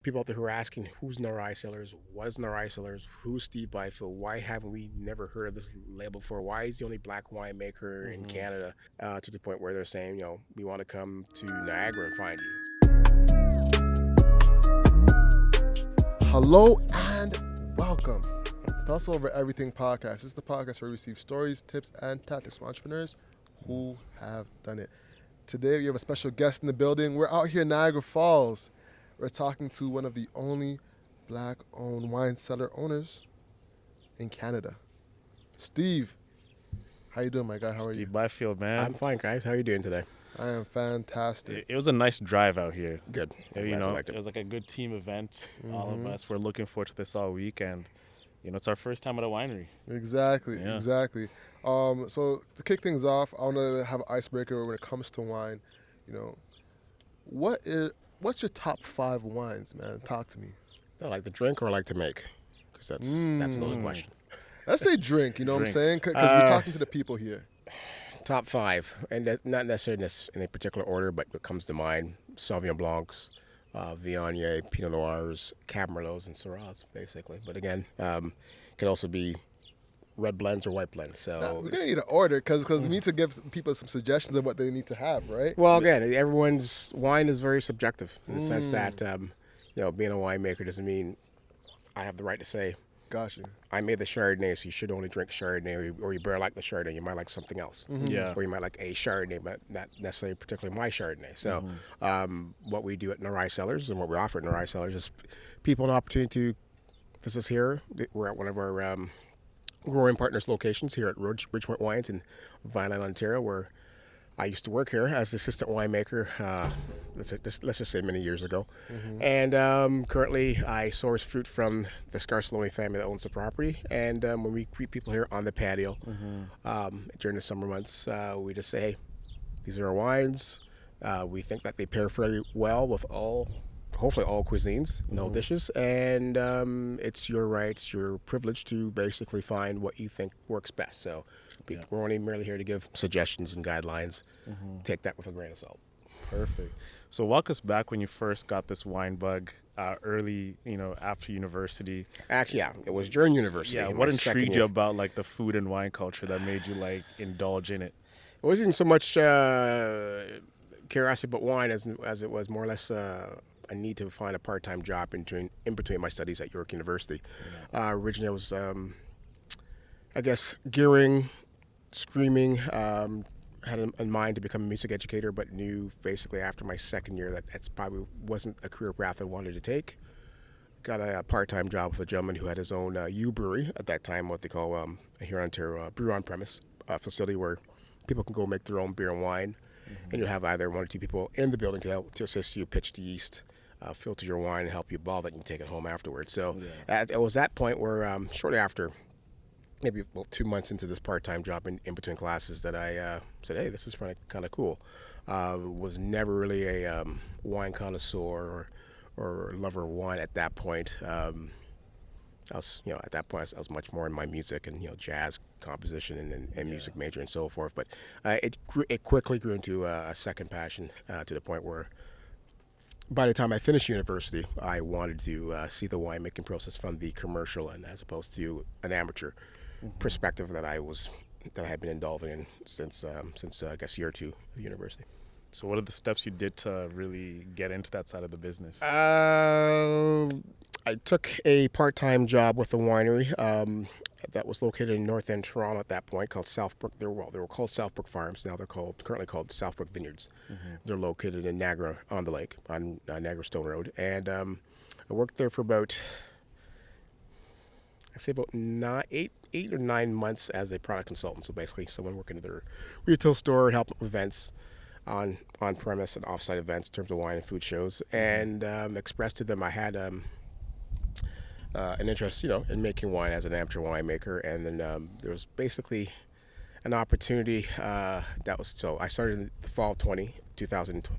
People out there who are asking, who's Nyarai Cellars? What is Nyarai Cellars? Who's Steve Byfield? Why haven't we never heard of this label before? Why is he the only black winemaker in Hmm. Canada? To the point where they're saying, we want to come to Niagara and find you. Hello and welcome to Hustle Over Everything podcast. This is the podcast where we receive stories, tips, and tactics from entrepreneurs who have done it. Today we have a special guest in the building. We're out here in Niagara Falls. We're talking to one of the only black-owned wine cellar owners in Canada. Steve, how you doing, my guy? How are you? Steve Byfield, man. I'm fine, guys. How are you doing today? I am fantastic. It was a nice drive out here. Good. I'm You glad you know, liked it it. was like a good team event. All of us were looking forward to this all week, and it's our first time at a winery. Exactly, Yeah. exactly. So to kick things off, I want to have an icebreaker when it comes to wine. You know, what's your top 5 wines, man? Talk to me. I like to drink or like to make? Because that's another question. Let's say drink. You know what I'm Drink. saying? Because we're talking to the people here. Top 5, and not necessarily in a particular order, but what comes to mind: Sauvignon Blancs, Viognier, Pinot Noirs, Cabernet and Syrahs, basically. But again, could also be red blends or white blends. Now, So, we're gonna need an order because we need to give people some suggestions of what they need to have, right? well, again, everyone's wine is very subjective in the sense that being a winemaker doesn't mean I have the right to say Gotcha. I made the Chardonnay, so you should only drink Chardonnay, or you better like the Chardonnay. You might like something else. Yeah. Or you might like a Chardonnay, but not necessarily particularly my Chardonnay. So what we do at Nyarai Cellars and what we offer at Nyarai Cellars is people an opportunity to visit us here. We're at one of our growing partners locations here at Ridgepoint Wines in Vineland, Ontario, where I used to work here as the assistant winemaker, let's just say many years ago. And currently I source fruit from the Scarcelloni family that owns the property. And when we greet people here on the patio during the summer months, we just say, hey, these are our wines. We think that they pair fairly well with hopefully all cuisines, all dishes. And it's your right, it's your privilege to basically find what you think works best. So we're only merely here to give suggestions and guidelines. Take that with a grain of salt. Perfect. So walk us back when you first got this wine bug early, after university. Actually, yeah, it was during university. Yeah. in What my second intrigued year. you about like the food and wine culture that made you like indulge in it? It wasn't so much curiosity about wine as it was more or less a need to find a part-time job in between my studies at York University. Originally, I was, I guess, gearing, screaming. Had in mind to become a music educator, but knew basically after my second year that that's probably wasn't a career path I wanted to take. Got a part-time job with a gentleman who had his own U brewery at that time, what they call here in Ontario, brew on premise facility where people can go make their own beer and wine, and you'll have either one or two people in the building to help to assist you pitch the yeast, filter your wine, and help you bottle it, and you take it home afterwards. So it was that point where shortly after, maybe about 2 months into this part-time job in between classes, that I said, hey, this is kind of cool. Was never really a wine connoisseur or lover of wine at that point. I was, at that point, I was much more in my music and, jazz composition and music major and so forth. But it quickly grew into a second passion to the point where by the time I finished university, I wanted to see the winemaking process from the commercial end as opposed to an amateur perspective that I had been indulging in since I guess year 2 of university. So what are the steps you did to really get into that side of the business? I took a part-time job with a winery that was located in North End Toronto at that point, called Southbrook. They were called Southbrook Farms. Now they're currently called Southbrook Vineyards. They're located in Niagara on the lake on Niagara Stone Road, and I worked there for about, I'd say about 8 or 9 months as a product consultant. So basically, someone working at their retail store, helping with events on premise and off-site events in terms of wine and food shows, and expressed to them I had an interest, in making wine as an amateur winemaker. And then there was basically an opportunity so I started in the fall of 2000,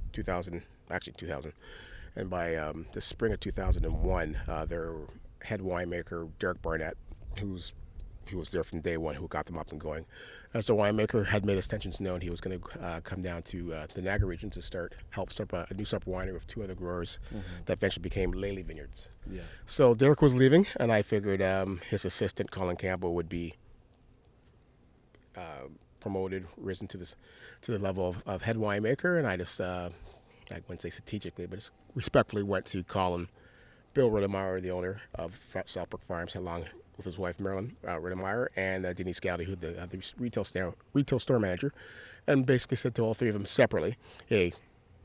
and by the spring of 2001, their head winemaker, Derek Barnett, who's who was there from day one, who got them up and going. As the winemaker had made his intentions known, he was going to come down to the Niagara region to help start a new sub winery with two other growers that eventually became Lely Vineyards. Yeah. So Derek was leaving, and I figured his assistant, Colin Campbell, would be promoted, risen to the level of head winemaker, and I just, I wouldn't say strategically, but just respectfully went to Colin, Bill Ridemeyer, the owner of Southbrook Farms, along with his wife Marilyn Ridemeyer, and Denise Gowdy, who the retail store manager, and basically said to all three of them separately, "Hey,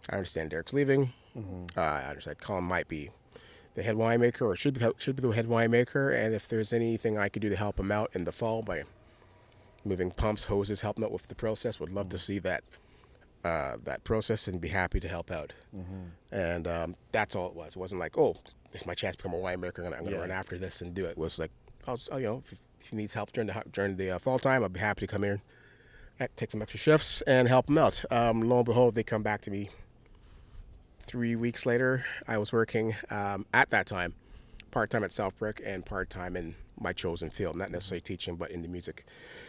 I understand Derek's leaving. I understand Colin might be the head winemaker, or should be the head winemaker, and if there's anything I could do to help him out in the fall by moving pumps, hoses, helping out with the process, would love to see that process and be happy to help out." And that's all it was. It wasn't like, oh, it's my chance to become a winemaker, and I'm gonna run after this and do it. It was like, if he needs help during the fall time, I'd be happy to come here, take some extra shifts, and help him out. Lo and behold, they come back to me 3 weeks later. I was working at that time part-time at Southbrook and part-time in my chosen field, not necessarily teaching, but in the music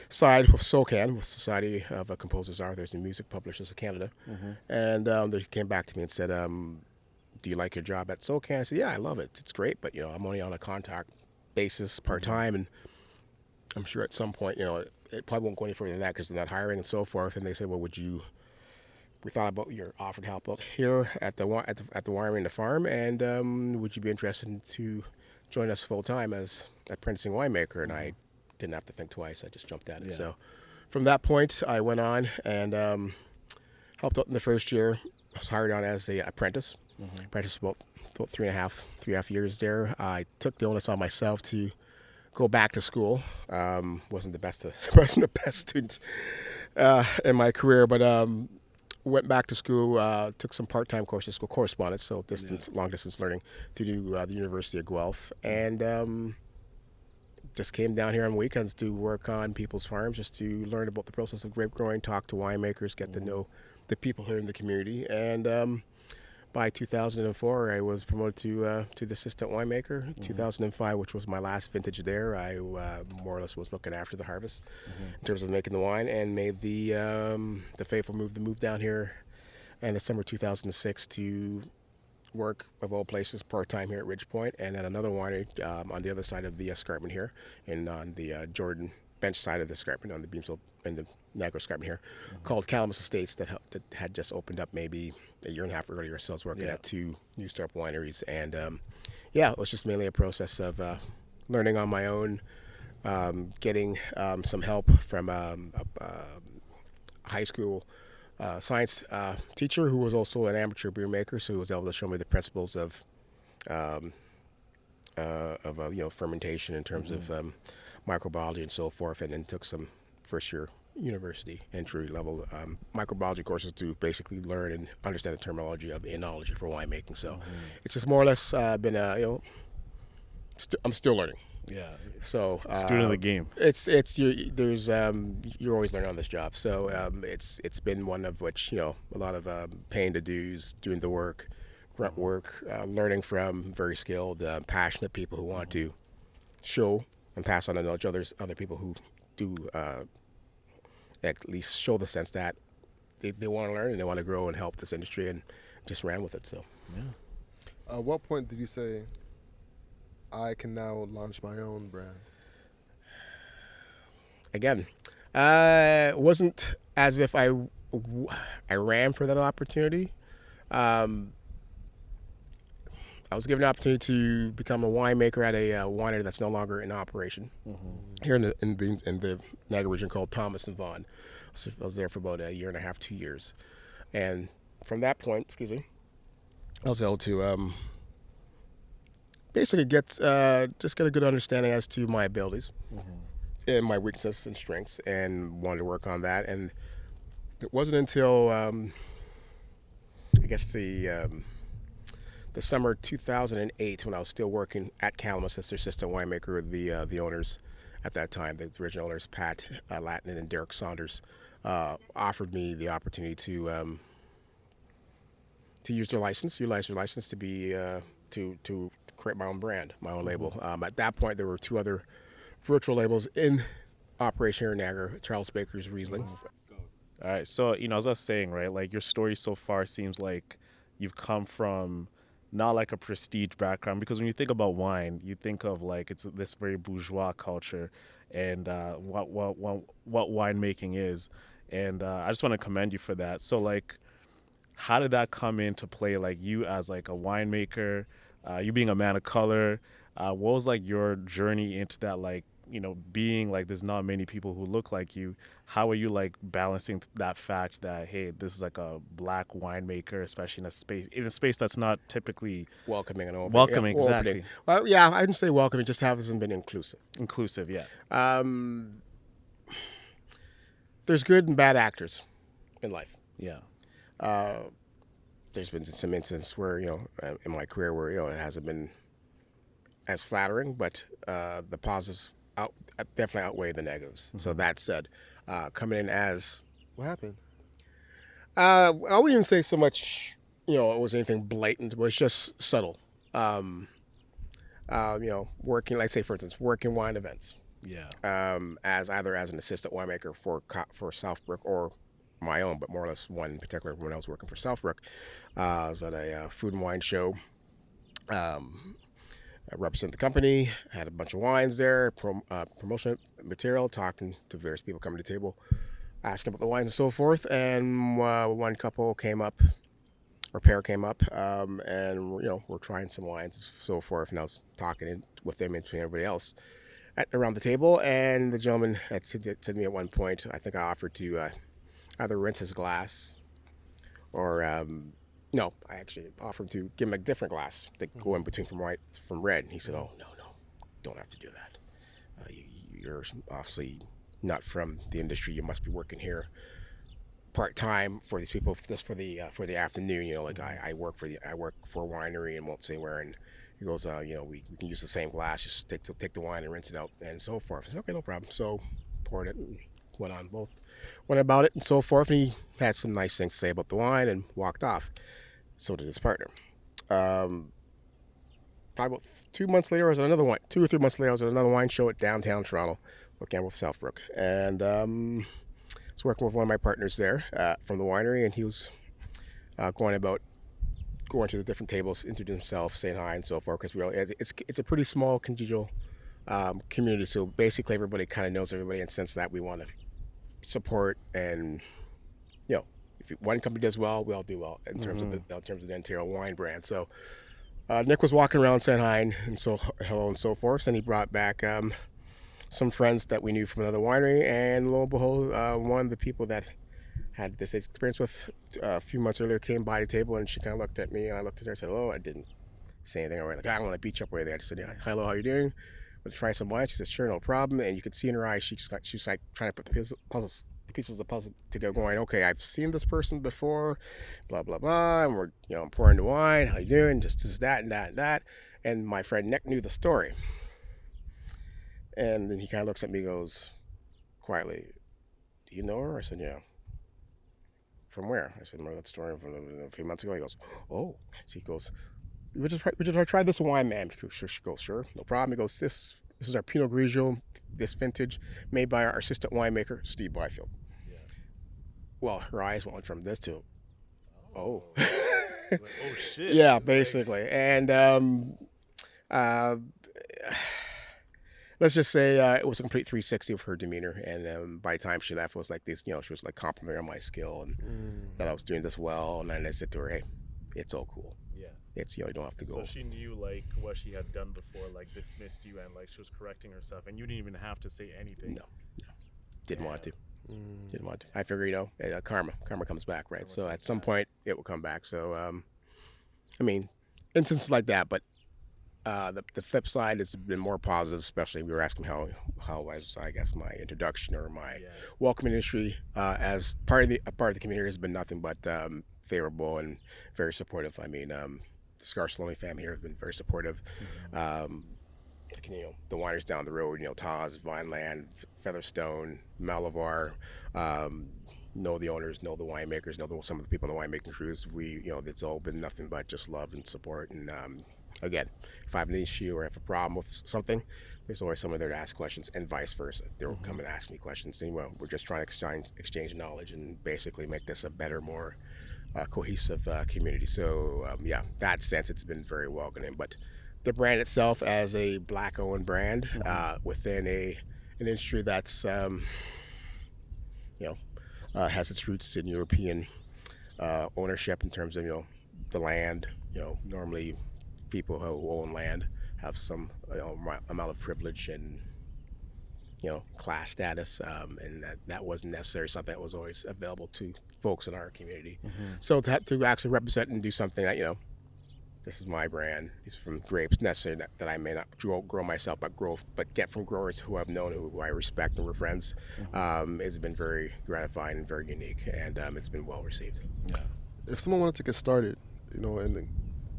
side with SOCAN, with Society of Composers, Authors, and Music Publishers of Canada. And they came back to me and said, "Do you like your job at SOCAN?" I said, "Yeah, I love it. It's great, but I'm only on a contract basis, part-time, and I'm sure at some point, it probably won't go any further than that because they're not hiring and so forth." And they said, "Well, we thought about your offered help out here at the winery and the farm, and would you be interested to join us full-time as apprenticing winemaker?" And I didn't have to think twice. I just jumped at it. So from that point, I went on and helped out in the first year. I was hired on as the apprentice. Apprenticed about 3.5 years there. I took the onus on myself to go back to school. Wasn't the best student in my career, but went back to school. Took some part-time courses, school correspondence, so long distance learning through the University of Guelph, and just came down here on weekends to work on people's farms, just to learn about the process of grape growing, talk to winemakers, get to know the people here in the community, and by 2004, I was promoted to the assistant winemaker. 2005, which was my last vintage there, I more or less was looking after the harvest in terms of making the wine, and made the fateful move down here in the summer 2006 to work, of all places, part-time here at Ridgepoint, and at another winery on the other side of the escarpment here, and on the Jordan bench side of the escarpment, on the Beamsville and the Niagara escarpment here, called Calamus Estates, that had just opened up maybe a year and a half earlier. So I was working at two new start wineries, and it was just mainly a process of learning on my own, getting some help from a high school science teacher who was also an amateur beer maker, so he was able to show me the principles of fermentation in terms of microbiology and so forth, and then took some first-year university entry-level microbiology courses to basically learn and understand the terminology of enology for winemaking. So it's just more or less been I'm still learning. Yeah. So student of the game. You're always learning on this job. So it's been one of which a lot of paying the dues, doing the work, grunt work, learning from very skilled, passionate people who want to show and pass on to knowledge other people who do at least show the sense that they want to learn and they want to grow and help this industry, and just ran with it. So At what point did you say, I can now launch my own brand? Again, it wasn't as if I ran for that opportunity. I was given an opportunity to become a winemaker at a winery that's no longer in operation here in the Niagara region, called Thomas and Vaughan. So I was there for about a year and a half, 2 years, and from that point, I was able to basically get a good understanding as to my abilities and my weaknesses and strengths, and wanted to work on that. And it wasn't until I guess the summer 2008, when I was still working at Calamus as their assistant winemaker, the owners at that time, the original owners, Pat Latin and Derek Saunders, offered me the opportunity to utilize their license to be to create my own brand, my own label. At that point, there were two other virtual labels in operation here in Niagara, Charles Baker's Riesling. All right. So, as I was saying, right, like your story so far seems like you've come from not like a prestige background, because when you think about wine, you think of like it's this very bourgeois culture and what winemaking is. And I just want to commend you for that. So, like, how did that come into play? Like, you as like a winemaker, you being a man of color, what was like your journey into that, like, being like there's not many people who look like you? How are you like balancing that fact that, hey, this is like a black winemaker, especially in a space that's not typically Welcoming and opening. welcoming, Yeah, exactly. opening. Well, yeah, I didn't say welcoming, just hasn't been inclusive. Inclusive, yeah. There's good and bad actors in life. Yeah. There's been some instances where, in my career where, it hasn't been as flattering, but the positives definitely outweigh the negatives. So that said, coming in as... What happened? I wouldn't even say so much, it was anything blatant, but it's just subtle. Working, like say for instance, working wine events. Yeah. As either as an assistant winemaker for Southbrook or my own, but more or less one in particular when I was working for Southbrook. I was at a food and wine show. I represent the company, had a bunch of wines there, promotional material, talking to various people coming to the table, asking about the wines and so forth. And one couple came up, or pair came up, and we're trying some wines and so forth. And I was talking with them and between everybody else around the table. And the gentleman had said to me at one point, I think I offered to either rinse his glass or no, I actually offered to give him a different glass to go in between from white from red. And he said, "Oh, no, don't have to do that. You're obviously not from the industry. You must be working here part time for these people, just for the afternoon. Like I work for a winery and won't say where." And he goes, we can use the same glass. Just take the wine and rinse it out and so forth." I said, "Okay, no problem." So poured it and went about it and so forth. And he had some nice things to say about the wine and walked off. So did his partner. Probably about 2 months later, 2 or 3 months later, I was at another wine show at downtown Toronto, again with Southbrook. And I was working with one of my partners there from the winery, and he was going to the different tables, introducing himself, saying hi and so forth, because it's a pretty small congenial community. So basically everybody kind of knows everybody, and since that we want to support and, if one company does well, we all do well in terms of the Ontario wine brand. So Nick was walking around saying hi and so hello and so forth, and he brought back some friends that we knew from another winery, and lo and behold, one of the people that had this experience with a few months earlier came by the table, and she kind of looked at me, and I looked at her and said, "Hello." I didn't say anything. I was like, "I don't want to beat you up with it." I just said, "Yeah, hello, how you doing? Want to try some wine?" She said, "Sure, no problem." And you could see in her eyes, she's like trying to put the pieces of the puzzle together, going, "Okay, I've seen this person before, blah blah blah, and we're I'm pouring the wine. How you doing? Just this, that, and that, and that." And my friend Nick knew the story, and then he kind of looks at me, goes quietly, "Do you know her?" I said, "Yeah." "From where?" I said, "Remember that story from a few months ago?" He goes, "Oh." So he goes, "We just try this wine, man." She goes, "Sure, no problem." He goes, This is our Pinot Grigio, this vintage, made by our assistant winemaker, Steve Byfield." Yeah. Well, her eyes went from this to, oh. Like, oh shit. Yeah, basically. And let's just say it was a complete 360 of her demeanor. And by the time she left, it was like this, she was like complimenting on my skill and that I was doing this well. And then I said to her, "Hey, it's all cool. Yeah. It's, you don't have to go." So she knew like what she had done before, like dismissed you, and like she was correcting herself, and you didn't even have to say anything. No. Didn't want to. Didn't want to. I figure, karma comes back, right? So at some point it will come back. So, I mean, instances like that, but the flip side has been more positive, especially we were asking how was, I guess, my introduction or my welcome industry as part of the community has been nothing but favorable and very supportive. I mean, the Scarcelloni family here has been very supportive. The wineries down the road, Taz, Vineland, Featherstone, Malabar, know the owners, know the winemakers, know some of the people in the winemaking crews. It's all been nothing but just love and support, and again, if I have an issue or have a problem with something, there's always someone there to ask questions, and vice versa. They'll come and ask me questions. And, well, we're just trying to exchange knowledge and basically make this a better, more cohesive community. So yeah, that sense, it's been very welcoming. But the brand itself, as a Black-owned brand within an industry that's has its roots in European ownership in terms of the land. Normally people who own land have some amount of privilege and class status, and that wasn't necessarily something that was always available to folks in our community. So to actually represent and do something that this is my brand. These are from grapes, necessarily that I may not grow myself, but get from growers who I've known, who I respect, and we're friends. It's been very gratifying and very unique, and it's been well received. Yeah. If someone wanted to get started, and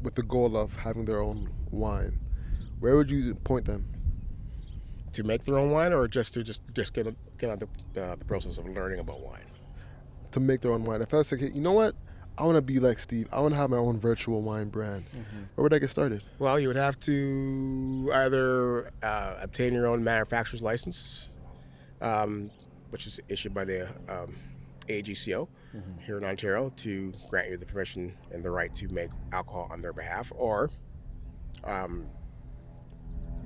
with the goal of having their own wine, where would you point them? To make their own wine, or just get on the process of learning about wine? To make their own wine. If I was like, hey, you know what? I want to be like Steve. I want to have my own virtual wine brand. Where would I get started? Well, you would have to either obtain your own manufacturer's license, which is issued by the AGCO here in Ontario, to grant you the permission and the right to make alcohol on their behalf, or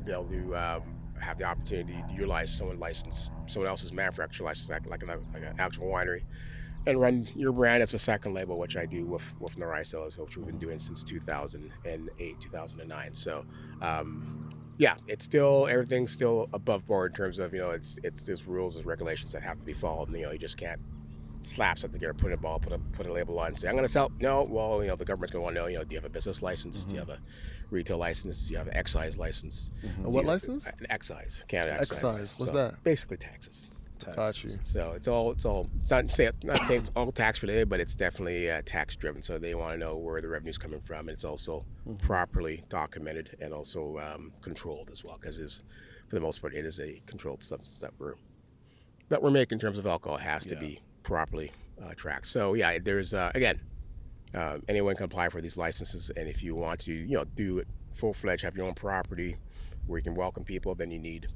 they'll have the opportunity to utilize someone else's manufacturer license, like an actual winery, and run your brand as a second label, which I do with Nyarai Cellars, which we've been doing since 2008, 2009. So, yeah, everything's still above board in terms of it's just rules and regulations that have to be followed. And, you just can't slap something together, put a label on, and say I'm going to sell. No, well, the government's going to want to know. Do you have a business license? Do you have a retail license? Do you have an excise license? What license? An excise, Canada excise. Excise. What's that? Basically taxes. Got you. So it's not saying it's all tax related, but it's definitely tax driven. So they want to know where the revenue's coming from, and it's also properly documented and also controlled as well, because for the most part it is a controlled substance that we're making in terms of alcohol. It has to be properly tracked. So yeah, there's anyone can apply for these licenses, and if you want to do it full-fledged, have your own property where you can welcome people, then you need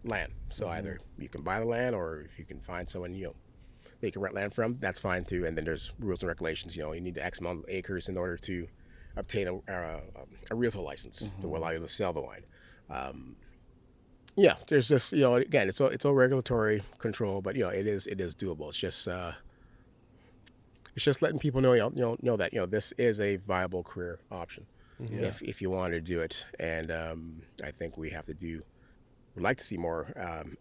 land. So either you can buy the land, or if you can find someone they can rent land from, that's fine too. And then there's rules and regulations. You need X amount of acres in order to obtain a retail license that will allow you to sell the wine. There's just again, it's all regulatory control, but it is doable. It's just letting people know know that this is a viable career option if you want to do it. And I think we'd like to see more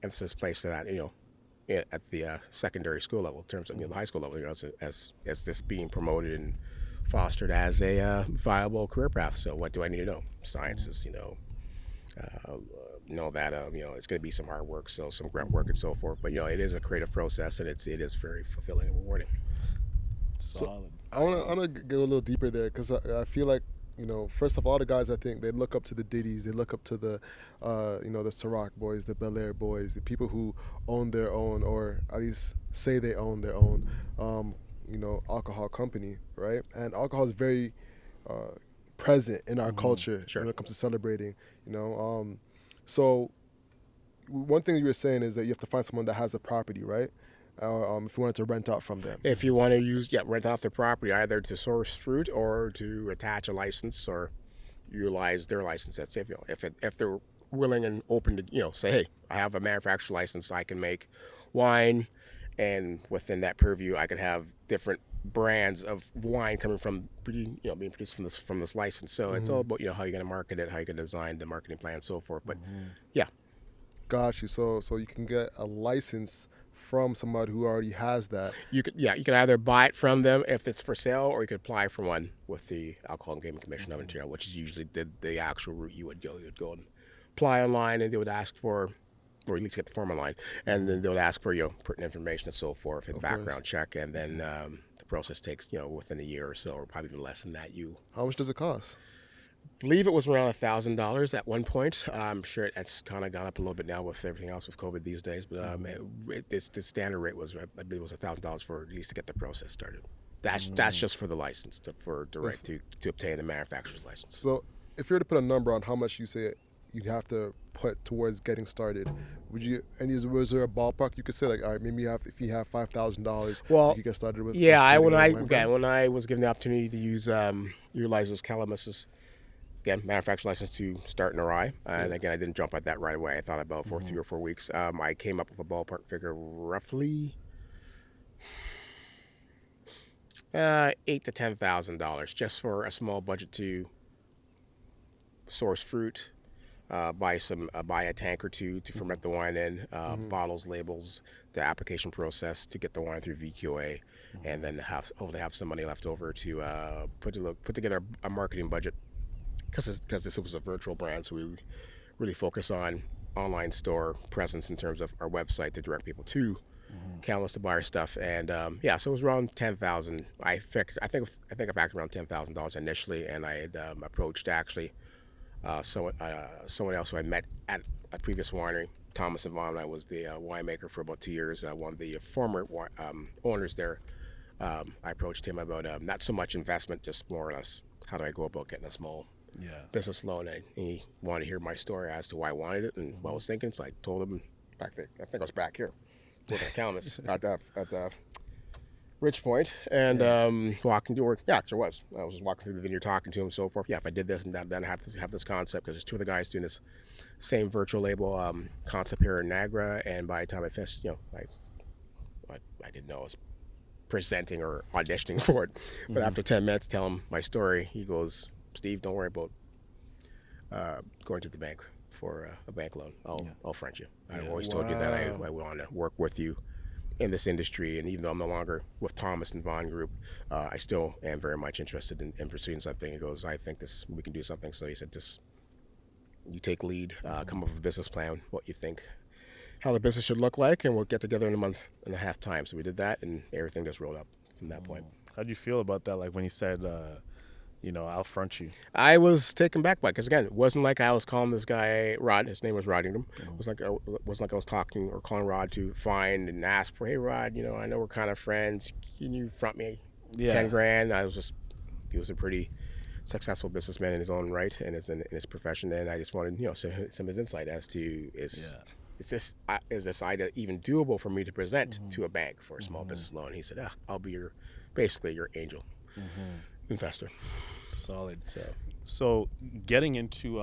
emphasis placed to that, at the secondary school level, in terms of the high school level, as this being promoted and fostered as a viable career path. So what do I need to know? Sciences, know that it's going to be some hard work, so some grunt work and so forth. But it is a creative process, and it is very fulfilling and rewarding. Solid. I want to go a little deeper there, because I feel like first of all, the guys, I think they look up to the Diddy's, they look up to the the Ciroc boys, the Bel Air boys, the people who own their own, or at least say they own their own alcohol company, right? And alcohol is very present in our culture when it comes to celebrating, so one thing you were saying is that you have to find someone that has a property, right? If you wanted to rent out from them. If you want to rent out their property, either to source fruit or to attach a license or utilize their license. That's if they're willing and open to say, hey, I have a manufacturer license, I can make wine, and within that purview, I could have different brands of wine coming from being produced from this license. So it's all about how you're going to market it, how you're going to design the marketing plan, and so forth. But Got you. So you can get a license from somebody who already has that. You could either buy it from them if it's for sale, or you could apply for one with the Alcohol and Gaming Commission of Ontario, which is usually the actual route you would go. You would go and apply online, and they would ask for, or at least get the form online, and then they would ask for pertinent information and so forth, and background check, and then the process takes within a year or so, or probably even less than that. How much does it cost? Believe it was around $1,000 at one point. I'm sure it's kind of gone up a little bit now with everything else with COVID these days. But the standard rate was, I believe, it was $1,000 for at least to get the process started. That's just for the license to obtain a manufacturer's license. So, if you were to put a number on how much you say you'd have to put towards getting started, was there a ballpark you could say, like, all right, maybe if you have $5,000, Well, you could get started with? Yeah, with when I was given the opportunity to utilize this Calamus, again, manufacturer license to start Nyarai, and again, I didn't jump at that right away. I thought about for 3 or 4 weeks. I came up with a ballpark figure, roughly $8,000 to $10,000, just for a small budget to source fruit, buy a tank or two to ferment the wine in, bottles, labels, the application process to get the wine through VQA, and then hopefully have some money left over to put together a marketing budget. Because this was a virtual brand, so we really focus on online store presence in terms of our website to direct people to Calamus to buy our stuff, and so it was around $10,000. I think I factored around $10,000 initially, and I had approached actually someone else who I met at a previous winery, Thomas and Vaughn. I was the winemaker for about 2 years. One of the former owners there. I approached him about not so much investment, just more or less how do I go about getting a small business loan. And he wanted to hear my story as to why I wanted it and what I was thinking. So I told him back there. I think I was back here with the Calamus at the Rich Point, and walking to work. Yeah, it sure was. I was just walking through the vineyard, talking to him, and so forth. Yeah, if I did this and that, then I have this concept, because there's two of the guys doing this same virtual label concept here in Niagara. And by the time I finished, I didn't know I was presenting or auditioning for it. But after 10 minutes, tell him my story, he goes, "Steve, don't worry about going to the bank for a bank loan. I'll front you. I've always told you that I want to work with you in this industry, and even though I'm no longer with Thomas and Vaughn Group, I still am very much interested in pursuing something." He goes, "I think we can do something." So he said, "Just you take lead, come up with a business plan, what you think, how the business should look like, and we'll get together in a month and a half time." So we did that, and everything just rolled up from that point. How do you feel about that? Like when he said, I'll front you. I was taken back by it, because again, it wasn't like I was calling this guy Rod. His name was Rod Ingram. It wasn't like I was talking or calling Rod to find and ask for, "Hey Rod, I know we're kind of friends. Can you front me $10,000?" He was a pretty successful businessman in his own right and in his profession, and I just wanted some of his insight as to is this idea even doable for me to present to a bank for a small business loan. He said, "I'll be basically your angel investor." Solid. So getting into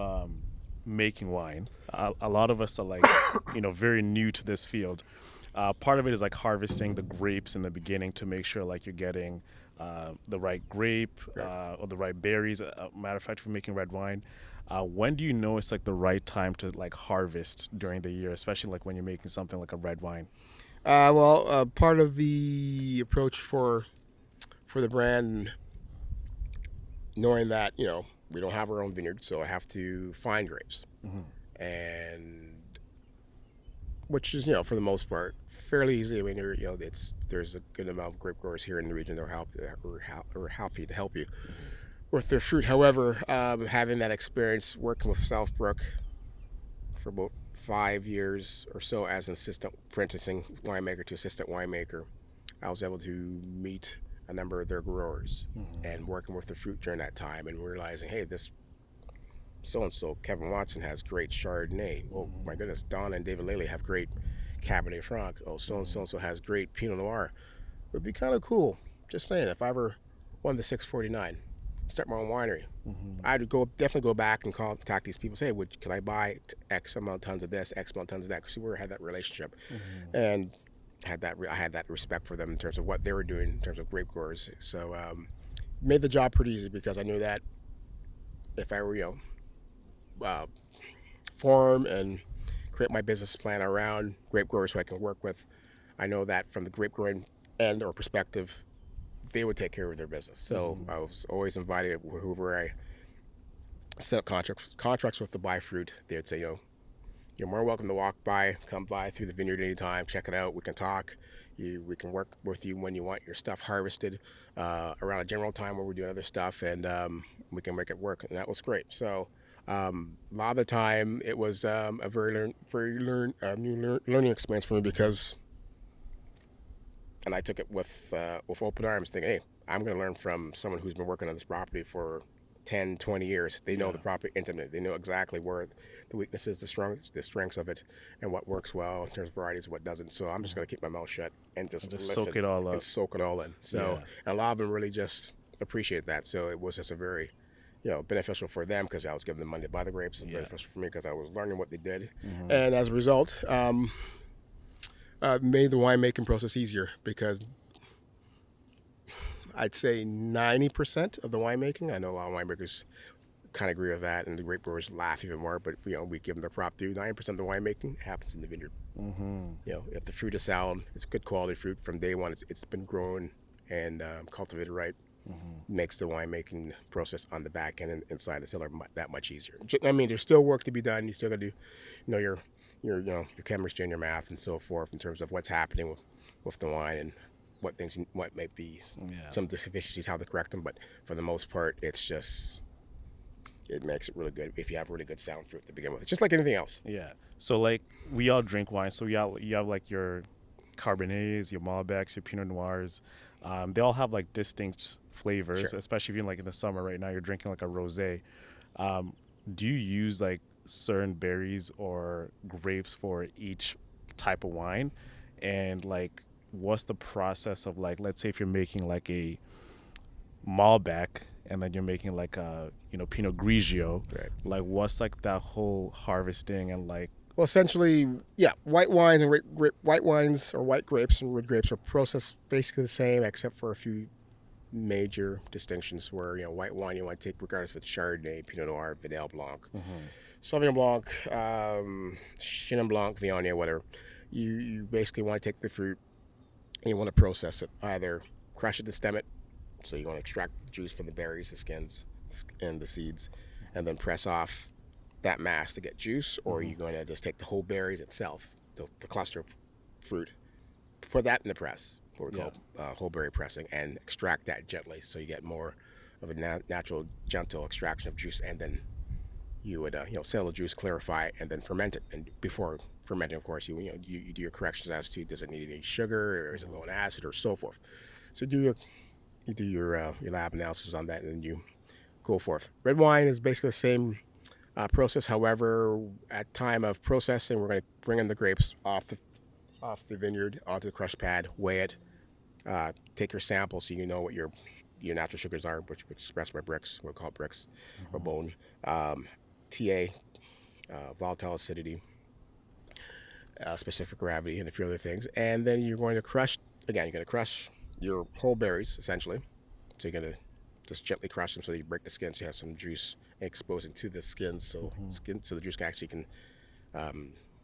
making wine, a lot of us are like, very new to this field. Part of it is like harvesting the grapes in the beginning to make sure like you're getting the right grape or the right berries. Matter of fact, for making red wine, when do you know it's like the right time to like harvest during the year, especially like when you're making something like a red wine? Part of the approach for the brand, knowing that we don't have our own vineyard, so I have to find grapes, and which is for the most part fairly easy. I mean, there's a good amount of grape growers here in the region that are happy to help you with their fruit. However, having that experience working with Southbrook for about 5 years or so as an assistant apprenticing winemaker to assistant winemaker, I was able to meet a number of their growers and working with the fruit during that time, and realizing, hey, this so-and-so, Kevin Watson, has great Chardonnay. Oh my goodness, Don and David Lely have great Cabernet Franc. Oh, so-and-so has great Pinot Noir. It would be kind of cool, just saying, if I ever won the 649, start my own winery. I'd definitely go back and contact these people, say, hey, can I buy X amount of tons of this, X amount of tons of that? Because we had that relationship. And I had that respect for them in terms of what they were doing in terms of grape growers. So made the job pretty easy, because I knew that if I were form and create my business plan around grape growers who I can work with, I know that from the grape growing end or perspective, they would take care of their business. So I was always invited, whoever I set up contracts with to buy fruit, they would say, you're more welcome to come by through the vineyard anytime, check it out, we can talk, we can work with you when you want your stuff harvested around a general time where we're doing other stuff, and we can make it work. And that was great. So a lot of the time it was a very new learning experience for me, because, and I took it with open arms, thinking, hey, I'm going to learn from someone who's been working on this property for 10, 20 years. They know the property intimately. They know exactly where the weaknesses, the strengths of it, and what works well in terms of varieties and what doesn't. So I'm just going to keep my mouth shut and just listen soak it all up. and soak it all in. So and a lot of them really just appreciate that. So it was just a very, beneficial for them because I was giving them money to buy the grapes. And beneficial for me because I was learning what they did. And as a result, made the winemaking process easier because I'd say 90% of the winemaking, I know a lot of winemakers kind of agree with that, and the grape growers laugh even more, but we give them the prop too. 90% of the winemaking happens in the vineyard. If the fruit is sound, it's good quality fruit from day one. It's been grown and cultivated right. Makes the winemaking process on the back end and inside the cellar that much easier. I mean, there's still work to be done. You still got to do, your chemistry and your math and so forth in terms of what's happening with the wine and what might be some deficiencies, how to correct them. But for the most part, it makes it really good if you have really good sound fruit to begin with. It's just like anything else. Yeah. So like we all drink wine. So you have like your Cabernets, your Malbecs, your Pinot Noirs. They all have like distinct flavors, especially if you're like in the summer right now, you're drinking like a rosé. Do you use like certain berries or grapes for each type of wine? And like, what's the process of like, let's say if you're making like a Malbec and then you're making like a, Pinot Grigio, like what's like that whole harvesting and like, well, essentially, white wines and white wines or white grapes and red grapes are processed basically the same, except for a few major distinctions. Where white wine you want to take regardless if it's Chardonnay, Pinot Noir, Vidal Blanc, Sauvignon Blanc, Chenin Blanc, Viognier, whatever. You basically want to take the fruit and you want to process it. Either crush it to stem it, so you want to extract the juice from the berries, the skins, and the seeds, and then press off that mass to get juice, or you're going to just take the whole berries itself, the cluster of fruit, put that in the press, what we call whole berry pressing, and extract that gently, so you get more of a natural, gentle extraction of juice, and then you would settle the juice, clarify it, and then ferment it. And before fermenting, of course, you do your corrections as to does it need any sugar, or is it low in acid, or so forth. So you do your lab analysis on that, and then you go forth. Red wine is basically the same process. However, at time of processing, we're going to bring in the grapes off the vineyard onto the crush pad, weigh it, take your sample so you know what your natural sugars are, which are expressed by Brix, what we call Brix or bone, TA, volatile acidity, specific gravity, and a few other things. And then you're going to crush, your whole berries, essentially. So you're going to just gently crush them so that you break the skin so you have some juice exposing to the skin, so the juice can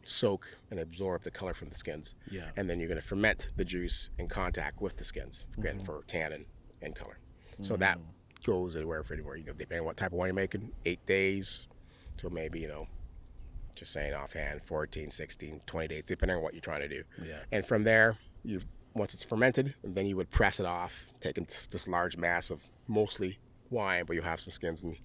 soak and absorb the color from the skins. And then you're going to ferment the juice in contact with the skins, again, for tannin and color. So that goes anywhere, depending on what type of wine you're making, 8 days to maybe, just saying offhand, 14, 16, 20 days, depending on what you're trying to do. And from there, once it's fermented, then you would press it off, taking this large mass of mostly wine, but you'll have some skins and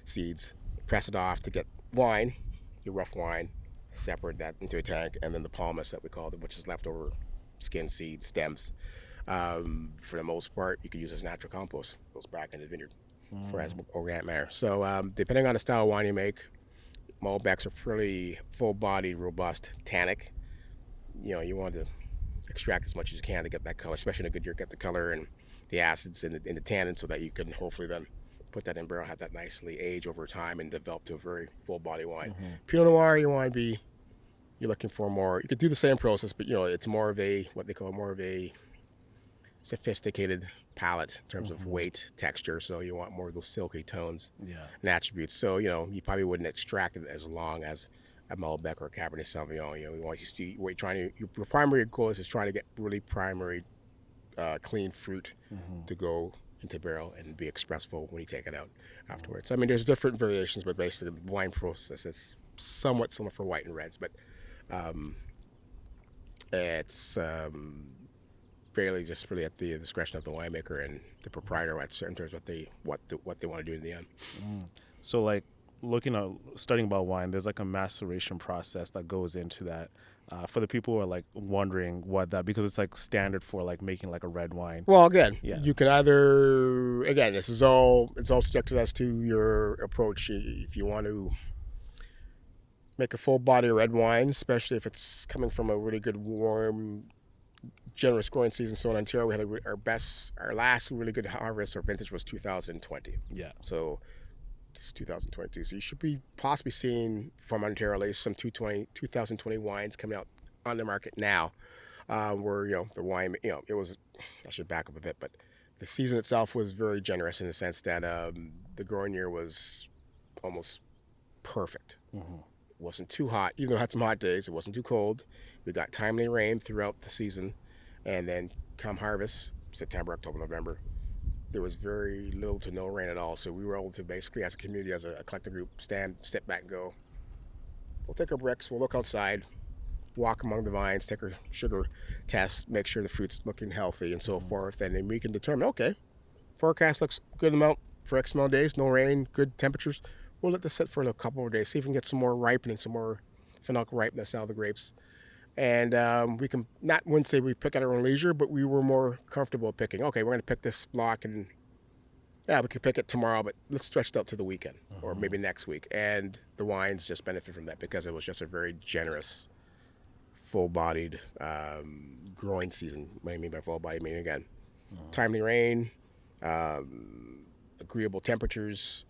seeds, press it off to get wine, your rough wine, separate that into a tank, and then the pomace that we call it, which is leftover skin, seeds, stems. For the most part, you can use as natural compost. It goes back into the vineyard for as organic matter. So depending on the style of wine you make, Malbecs are fairly full-bodied, robust, tannic. You want to extract as much as you can to get that color, especially in a good year, get the color and the acids and the tannin, so that you can hopefully then put that in barrel, have that nicely age over time, and develop to a very full-body wine. Pinot Noir, you're looking for more. You could do the same process, but it's more of what they call more of a sophisticated palate in terms of weight, texture. So you want more of those silky tones and attributes. So you probably wouldn't extract it as long as a Malbec or a Cabernet Sauvignon. You want to see your primary goal is trying to get really primary clean fruit to go into barrel and be expressful when you take it out afterwards. I mean, there's different variations, but basically the wine process is somewhat similar for white and reds, but it's fairly just really at the discretion of the winemaker and the proprietor at certain terms what they want to do in the end. So like studying about wine, there's like a maceration process that goes into that. For the people who are like wondering what that, because it's like standard for like making like a red wine. Well, again, Yeah. you can either, again, it's all subject as to your approach. If you want to make a full body red wine, especially if it's coming from a really good, warm, generous growing season. So in Ontario, we had our last really good harvest or vintage was 2020. Yeah. So this is 2022. So you should be possibly seeing from Ontario at least some 2020 wines coming out on the market now. Where, the wine, it was, I should back up a bit, but the season itself was very generous in the sense that the growing year was almost perfect. Mm-hmm. It wasn't too hot, even though it had some hot days. It wasn't too cold. We got timely rain throughout the season. And then come harvest, September, October, November, there was very little to no rain at all. So we were able to basically, as a community, as a collective group, step back and go, we'll take our bricks, we'll look outside, walk among the vines, take our sugar test, make sure the fruit's looking healthy and so forth. And then we can determine, okay, forecast looks good amount for X amount of days, no rain, good temperatures. We'll let this sit for a couple of days, see if we can get some more ripening, some more phenolic ripeness out of the grapes. And we can, wouldn't say we pick at our own leisure, but we were more comfortable picking. Okay, we're going to pick this block, and we could pick it tomorrow, but let's stretch it out to the weekend or maybe next week. And the wines just benefit from that because it was just a very generous, full-bodied growing season. What I mean by full-bodied, I mean, again, timely rain, agreeable temperatures,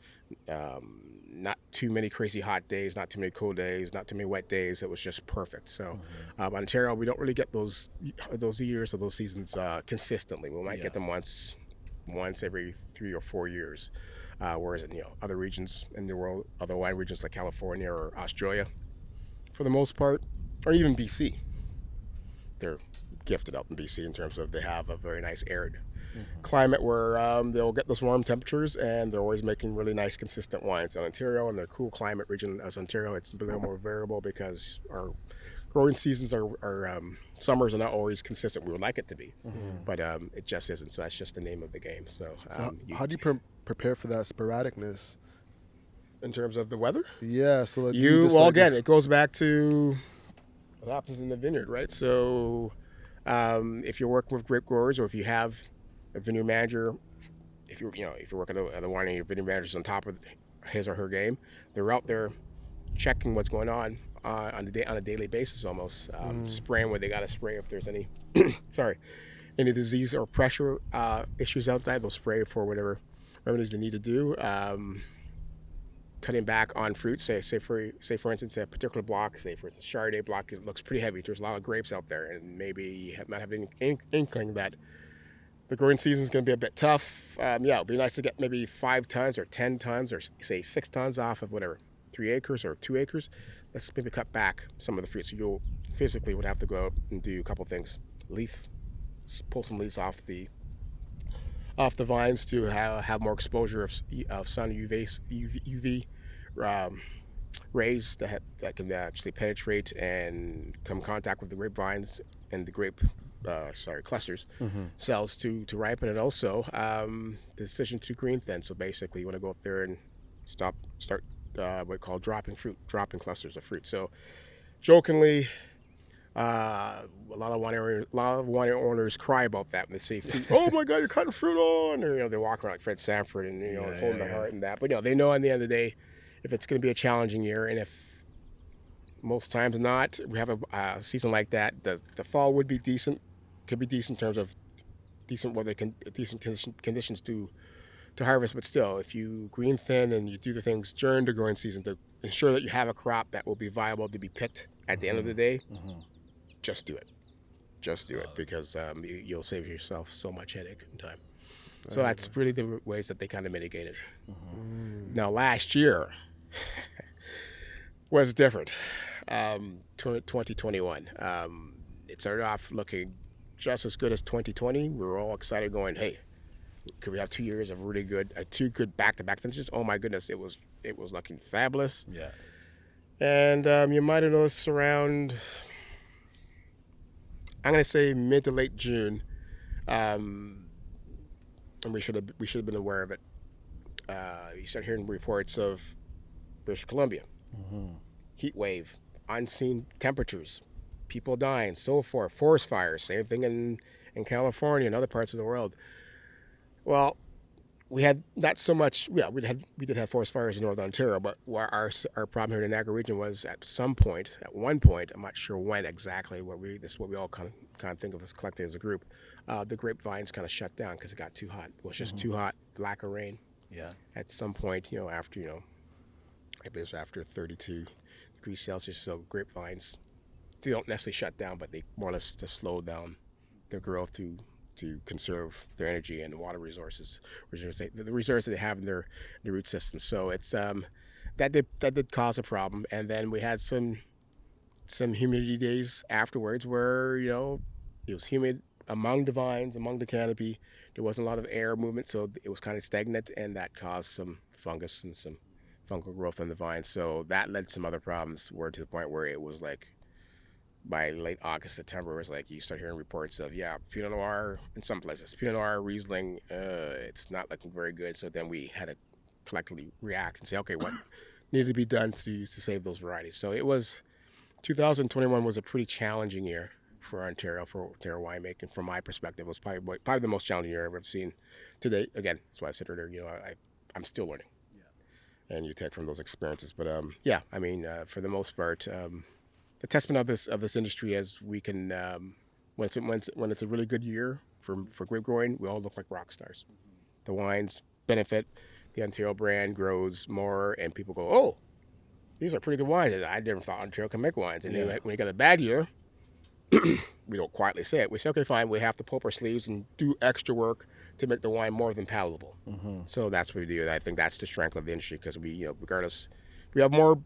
not too many crazy hot days, not too many cold days, not too many wet days. It was just perfect. So Ontario, we don't really get those years or those seasons consistently. We might get them once every 3 or 4 years. Whereas in other regions in the world, other wine regions like California or Australia, for the most part, or even BC, they're gifted up in BC in terms of they have a very nice arid climate where they'll get those warm temperatures and they're always making really nice consistent wines. In Ontario, and the cool climate region as Ontario, it's a little more variable because our growing seasons are summers are not always consistent. We would like it to be, but it just isn't. So that's just the name of the game. So how do you prepare for that sporadicness in terms of the weather? Yeah, so like, it goes back to what happens in the vineyard, right? So if you're working with grape growers, or if you have a vineyard manager, if you're working at a winery, your vineyard manager's on top of his or her game. They're out there checking what's going on a daily basis, almost spraying where they got to spray if there's any any disease or pressure issues outside. They'll spray for whatever remedies they need to do. Cutting back on fruit, say for instance, a particular block, say for instance, Chardonnay block, it looks pretty heavy. There's a lot of grapes out there, and maybe you might have an inkling that the growing season is going to be a bit tough. It'd be nice to get maybe 5 tons or 10 tons or say 6 tons off of whatever, 3 acres or 2 acres. Let's maybe cut back some of the fruit. So you'll physically would have to go out and do a couple things. Pull some leaves off the vines to have more exposure of sun UV rays that can actually penetrate and come in contact with the grapevines and the grape clusters cells to ripen. And also the decision to green thin. So basically you want to go up there and start what we call dropping clusters of fruit. So jokingly, a lot of wine owners cry about that when they see fruit. Oh my God, you're cutting fruit on! Or they walk around like Fred Sanford and holding their heart and that. But they know at the end of the day, if it's going to be a challenging year, and if most times not, we have a season like that, the fall would be decent, could be decent in terms of decent weather, decent conditions to harvest. But still, if you green thin and you do the things during the growing season to ensure that you have a crop that will be viable to be picked at the end of the day, just do it. Just do it, because you'll save yourself so much headache and time. So that's really the ways that they kind of mitigate it. Now, last year was different. 2021. It started off looking just as good as 2020. We were all excited going, hey, could we have 2 years of really good, 2 good back-to-back finishes? Oh my goodness, it was looking fabulous. Yeah. And you might have noticed around, I'm going to say mid to late June, and we should have been aware of it. You start hearing reports of British Columbia, heat wave, unseen temperatures, people dying, so forth, forest fires, same thing in California and other parts of the world. Well, we had not so much. Yeah, we did have forest fires in Northern Ontario, but our problem here in the Niagara region was at one point, I'm not sure when exactly. This is what we all kind of think of as collectively as a group. The grapevines kind of shut down because it got too hot. It was just too hot. Lack of rain. Yeah. At some point, after I believe it was after 32 degrees Celsius, so grapevines, they don't necessarily shut down, but they more or less just slow down their growth to conserve their energy and water resources, the resources they have in their root system. So it's that did cause a problem. And then we had some humidity days afterwards where it was humid among the vines, among the canopy. There wasn't a lot of air movement, so it was kind of stagnant, and that caused some fungus and some fungal growth on the vines. So that led to some other problems, to the point where it was like, by late August, September, it was like you start hearing reports of, Pinot Noir in some places, Pinot Noir, Riesling, it's not looking very good. So then we had to collectively react and say, okay, what needed to be done to save those varieties? So 2021 was a pretty challenging year for Ontario winemaking. From my perspective, it was probably the most challenging year I've ever seen to date. Again, that's why I said earlier, I'm still learning. Yeah. And you take from those experiences. But for the most part, the testament of this industry is we can, when it's a really good year for grape growing, we all look like rock stars. The wines benefit, the Ontario brand grows more, and people go, oh, these are pretty good wines. I never thought Ontario can make wines. And then when you got a bad year, we don't quietly say it. We say, okay, fine, we have to pull up our sleeves and do extra work to make the wine more than palatable. Mm-hmm. So that's what we do. And I think that's the strength of the industry, because we, regardless, we have more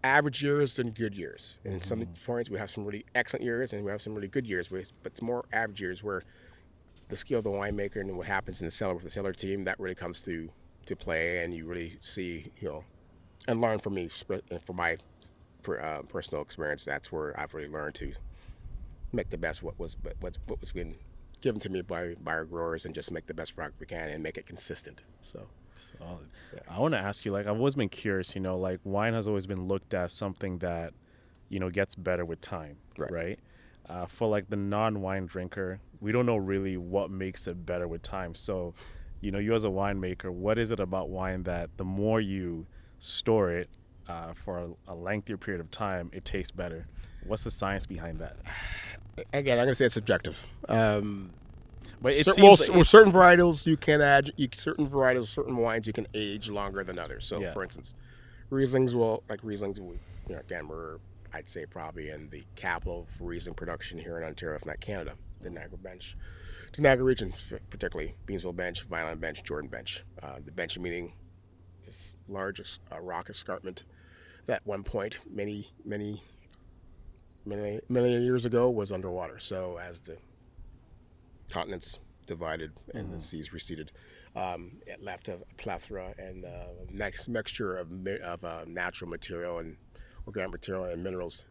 average years than good years. And in some points, we have some really excellent years, and we have some really good years. But it's more average years where the skill of the winemaker and what happens in the cellar with the cellar team, that really comes to play, and you really see, and learn from me, from my personal experience. That's where I've really learned to make the best what was been given to me by our growers, and just make the best product we can and make it consistent. So. Solid. Yeah. I want to ask you, I've always been curious, wine has always been looked at something that, gets better with time, right? For the non-wine drinker, we don't know really what makes it better with time. So, you as a winemaker, what is it about wine that the more you store it for a lengthier period of time, it tastes better? What's the science behind that? Again, I'm going to say it's subjective. But certain varietals certain wines you can age longer than others. So, for instance, Rieslings I'd say probably in the capital for Riesling production here in Ontario, if not Canada, the Niagara Bench, the Niagara region, particularly Beamsville Bench, Vineland Bench, Jordan Bench. The bench meaning this largest rock escarpment that at one point many years ago was underwater. So as the continents divided and the seas receded, it left a plethora and next mixture of natural material and organic material and minerals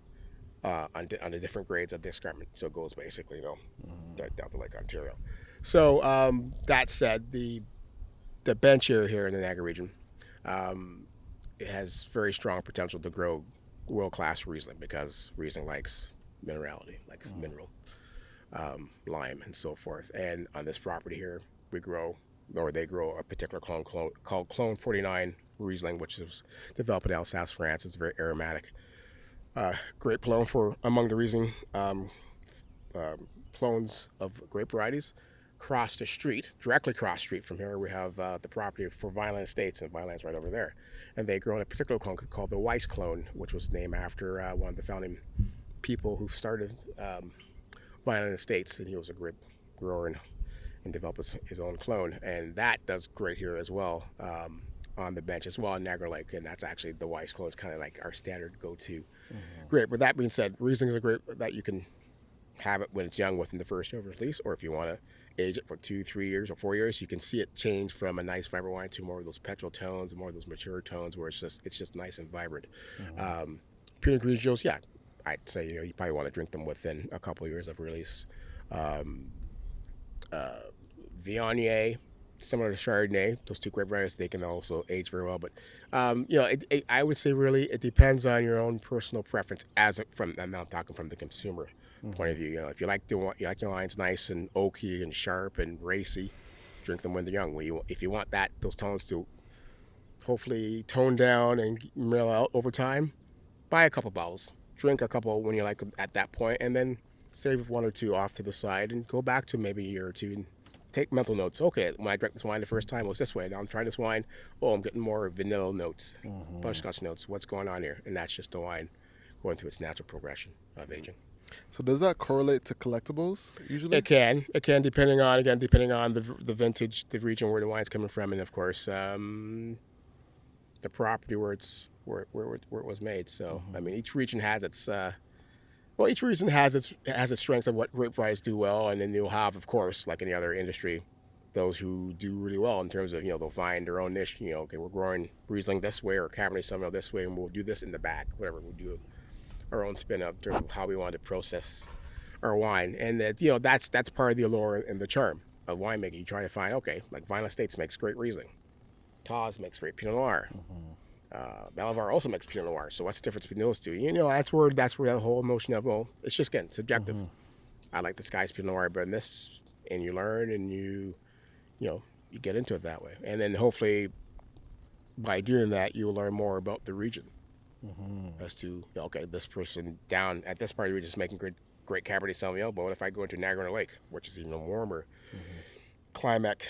on the different grades of the escarpment. So it goes basically, down to Lake Ontario. So that said, the bench area here in the Niagara region, it has very strong potential to grow world-class Riesling, because Riesling likes minerality, likes mineral. Lime and so forth. And on this property here, they grow a particular clone called Clone 49 Riesling, which is developed in Alsace, France. It's very aromatic. Great clone for among the Riesling clones of grape varieties. Directly cross street from here, we have the property for Vineland Estates, and Vineland's right over there. And they grow in a particular clone called the Weiss clone, which was named after one of the founding people who started Vineland Estates, and he was a grape grower and developed his own clone. And that does great here as well, on the bench as well in Niagara Lake. And that's actually the Weiss clone is kind of like our standard go-to grape. But that being said, Riesling is a grape that you can have it when it's young within the first year of release, or if you want to age it for 2, 3 years, or 4 years, you can see it change from a nice vibrant wine to more of those petrol tones and more of those mature tones where it's just nice and vibrant. Pinot Grigios, I'd say you probably want to drink them within a couple of years of release. Viognier, similar to Chardonnay, those two grape varieties, they can also age very well. But I would say really it depends on your own personal preference. I'm now talking from the consumer point of view. If you like your wines nice and oaky and sharp and racy, drink them when they're young. If you want those tones to hopefully tone down and mellow out over time, buy a couple bottles, drink a couple when you like them at that point, and then save one or two off to the side and go back to maybe a year or two and take mental notes. Okay, when I drank this wine the first time, it was this way. Now I'm trying this wine. Oh, I'm getting more vanilla notes, butterscotch notes. What's going on here? And that's just the wine going through its natural progression of aging. So does that correlate to collectibles usually? It can depending on the vintage, the region where the wine's coming from, and of course the property where it was made. So I mean, each region has its strengths of what grape varieties do well, and then you'll have, of course, like any other industry, those who do really well in terms of they'll find their own niche. Okay, we're growing Riesling this way or Cabernet Sauvignon this way, and we'll do this in the back, whatever. We'll do our own spin up in terms of how we want to process our wine, and that's part of the allure and the charm of winemaking. You try to find like Vinyl Estates makes great Riesling, Taz makes great Pinot Noir. Bellevard also makes Pinot Noir. So what's the difference between those two? That's where that whole notion of it's just again subjective. I like this guy's Pinot Noir better than this, and you learn and you get into it that way, and then hopefully by doing that you'll learn more about the region as to this person down at this part of the region is making great Cabernet Sauvignon, but what if I go into Niagara-on-the-Lake, which is even warmer? Climatic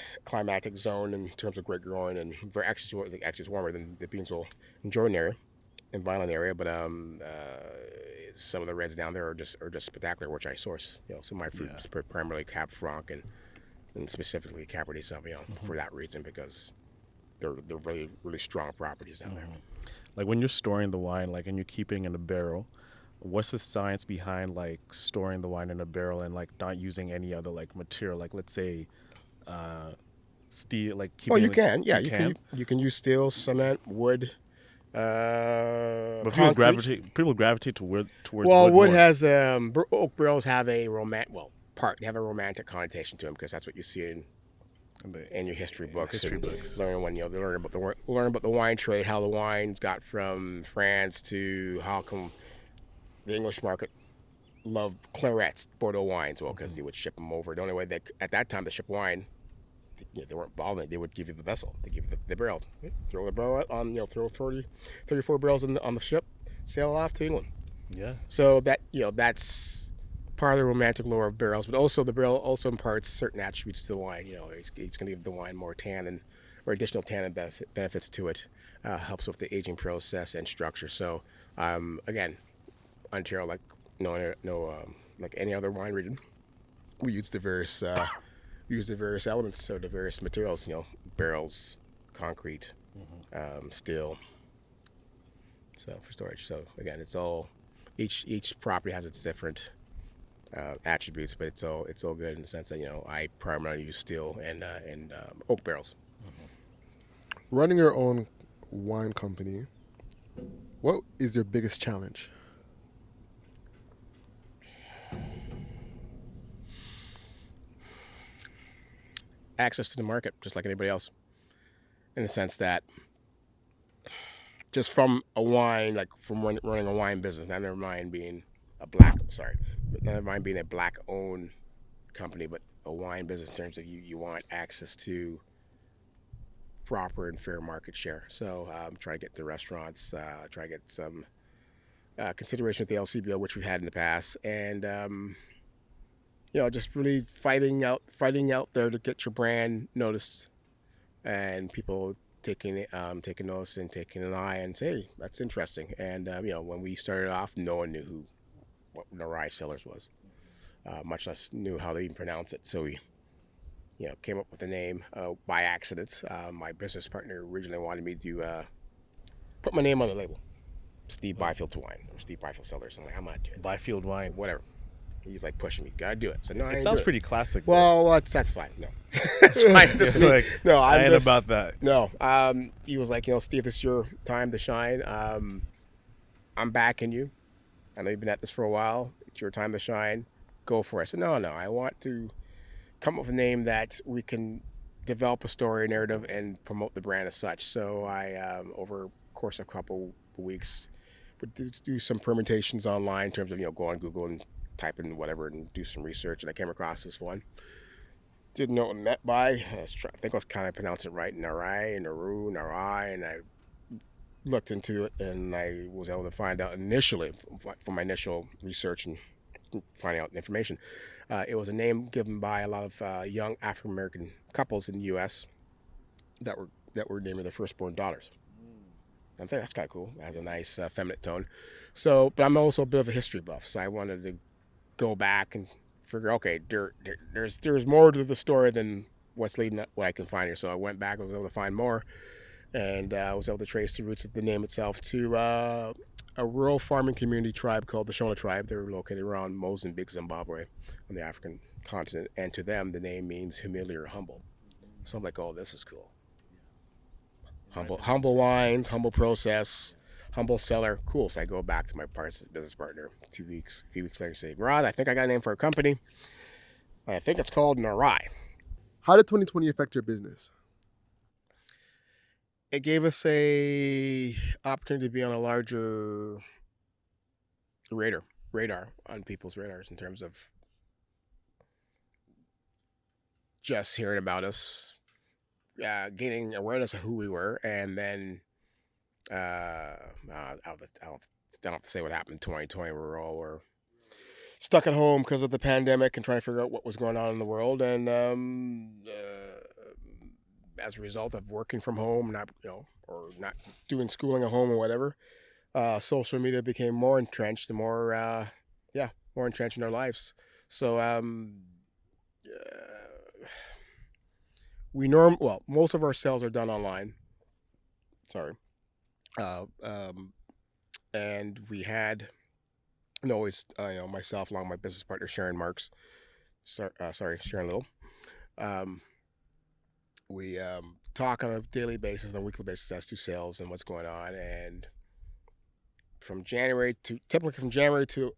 zone in terms of grape growing, and actually it's warmer than the beans will enjoy in area, in Vineland area. But some of the reds down there are just spectacular, which I source. Some of my fruit is primarily Cab Franc and specifically Cabernet Sauvignon for that reason, because they're really really strong properties down there. Like when you're storing the wine, like and you're keeping in a barrel, what's the science behind like storing the wine in a barrel and like not using any other like material, like let's say steel, like keeping, you can use steel, cement, wood, but concrete. people gravitate towards wood more. has oak barrels have a romantic connotation to them, because that's what you see in your history books. Learn about the wine trade, how the wines got from France to how come the English market loved clarets, Bordeaux wines. Well, because they would ship them over. The only way at that time to ship wine, they weren't bottling. They would give you the vessel. They give you the barrel. Throw the barrel on. Throw 34 barrels on the ship, sail off to England. Yeah. So that's part of the romantic lore of barrels, but also the barrel also imparts certain attributes to the wine. It's going to give the wine more tannin or additional tannin benefits to it. Helps with the aging process and structure. So again, Ontario, like like any other wine region, we use the various elements, so the various materials. Barrels, concrete, steel. So for storage. So again, it's all each property has its different attributes, but it's all good in the sense that I primarily use steel and oak barrels. Running your own wine company, what is your biggest challenge? Access to the market, just like anybody else, in the sense that just from a wine, like from running a wine business, never mind being a black-owned company, but a wine business in terms of you want access to proper and fair market share. So try to get the restaurants, try to get some consideration with the LCBO, which we've had in the past, and just really fighting out there to get your brand noticed, and people taking notice and taking an eye and say, hey, that's interesting. And when we started off, no one knew what Nyarai Cellars was, much less knew how to even pronounce it. So we came up with the name by accident. My business partner originally wanted me to put my name on the label, Steve Byfield to wine, or Steve Byfield Cellars. I'm like, I'm not doing it. Byfield wine, whatever. He's like pushing me, gotta do it. So no, it sounds pretty classic. Well, that's fine. No, it's fine. Just like, no, I ain't about that. No, he was like, Steve, this is your time to shine. I'm backing you. I know you've been at this for a while. It's your time to shine. Go for it. I said, no, I want to come up with a name that we can develop a story narrative and promote the brand as such. So I, over the course of a couple of weeks, would do some permutations online in terms of go on Google and type in whatever and do some research. And I came across this one. Didn't know what it meant by. I think I was kind of pronouncing it right, Nyarai, and I looked into it and I was able to find out initially from my initial research and finding out information. It was a name given by a lot of young African American couples in the U.S. that were naming their firstborn daughters. I think that's kind of cool. It has a nice feminine tone. So, but I'm also a bit of a history buff, so I wanted to go back and figure, okay, there's more to the story than what's leading up, what I can find here. So I went back, I was able to find more, and I was able to trace the roots of the name itself to a rural farming community tribe called the Shona tribe. They're located around Mozambique, Zimbabwe, on the African continent. And to them, the name means humility or humble. So I'm like, oh, this is cool. Humble wines, humble process, humble cellar. Cool. So I go back to my business partner a few weeks later, say, Rod, I think I got a name for a company. I think it's called Nyarai. How did 2020 affect your business? It gave us a opportunity to be on a larger radar on people's radars in terms of just hearing about us, gaining awareness of who we were, and then I don't have to say what happened in 2020. We were stuck at home because of the pandemic and trying to figure out what was going on in the world, and as a result of working from home, or not doing schooling at home or whatever, social media became more entrenched and more entrenched in our lives. So most of our sales are done online. Sorry. And we had, myself along with my business partner, Sharon Little. We talk on a daily basis, on a weekly basis as to sales and what's going on. And typically from January to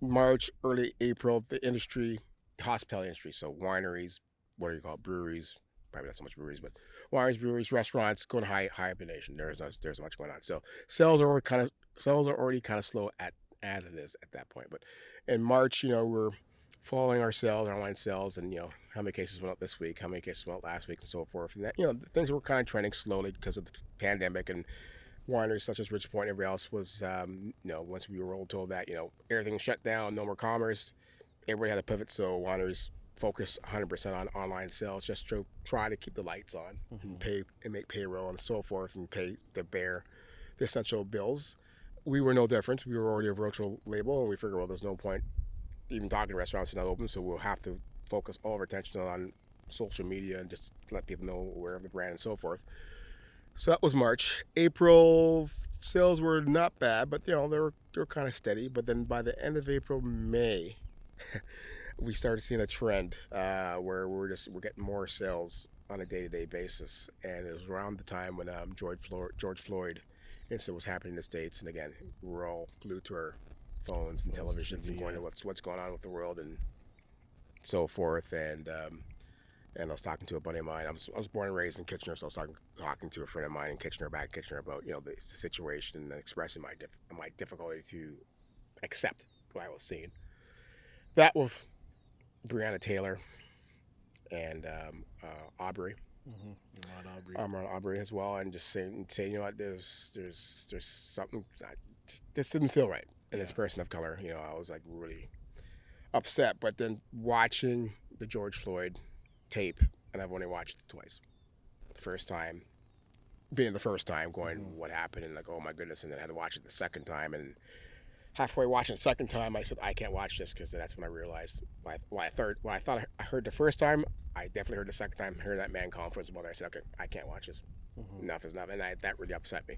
March, early April, the hospitality industry, so wineries, breweries, probably not so much breweries, but wineries, breweries, restaurants, going high hibernation. There's much going on. So sales are already kind of slow as it is at that point. But in March, we're following our online sales, and how many cases went up this week, how many cases went up last week, and so forth. And that things were kind of trending slowly because of the pandemic, and wineries such as Rich Point and everybody else was once we were all told that everything shut down, no more commerce, everybody had to pivot. So wineries focus 100% on online sales, just to try to keep the lights on and pay and make payroll and so forth, and pay the essential bills. We were no different. We were already a virtual label, and we figured, well, there's no point even talking to restaurants are not open, so we'll have to focus all of our attention on social media and just let people know aware of the brand and so forth. So that was March. April sales were not bad, but they were kind of steady. But then by the end of April, May, we started seeing a trend where we're getting more sales on a day-to-day basis, and it was around the time when George Floyd incident was happening in the States, and again, we're all glued to our phones and televisions and going to what's going on with the world and so forth. And I was talking to a buddy of mine. I was born and raised in Kitchener, so I was talking to a friend of mine in Kitchener about the situation and expressing my difficulty to accept what I was seeing. That with Breonna Taylor and Aubrey. Ahmaud Arbery as well, and just saying, there's something this didn't feel right in this person of color. I was like really upset. But then watching the George Floyd tape, and I've only watched it twice. The first time going, what happened, and like, oh my goodness, and then I had to watch it the second time, and halfway watching the second time, I said, I can't watch this, because that's when I realized what I thought I heard the first time, I definitely heard the second time, hearing that man calling for his mother. I said, okay, I can't watch this. Enough is enough. And that really upset me.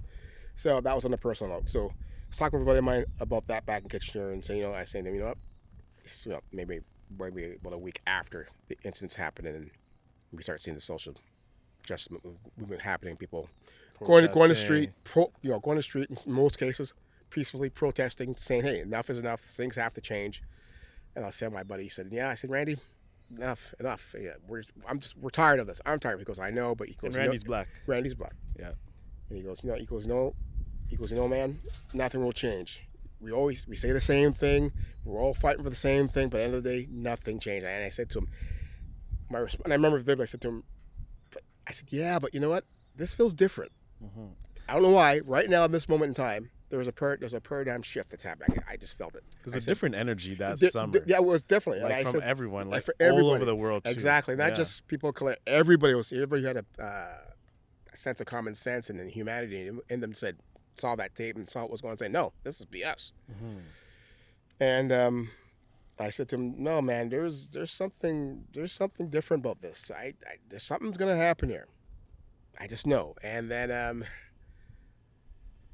So that was on a personal note. So I was talking with a buddy of mine about that back in Kitchener, and saying, I saying to him, what? This, maybe about a week after the incidents happened, and we start seeing the social justice movement happening, people going to the street, going to the street in most cases, peacefully protesting, saying, hey, enough is enough, things have to change. And I said to my buddy, he said, I said, Randy, enough. Yeah, we're tired of this. I'm tired. He goes, I know, but he goes, And Randy's black. Randy's black. Yeah. And he goes, man, nothing will change. We say the same thing. We're all fighting for the same thing, but at the end of the day, nothing changed. And I said to him, and I remember vividly, I said to him, yeah, but you know what? This feels different. Mm-hmm. I don't know why. Right now, in this moment in time, there's a paradigm shift that's happening. I just felt it. There's a different energy that summer. Yeah, it was definitely. Like and from everyone, like for all everybody. over the world too. Exactly. Not just people of color. Everybody had a sense of common sense and humanity in them. Saw that tape and saw what was going on and say, no, this is BS. Mm-hmm. And I said to him, no, man, there's something different about this. There's something's gonna happen here. I just know. And then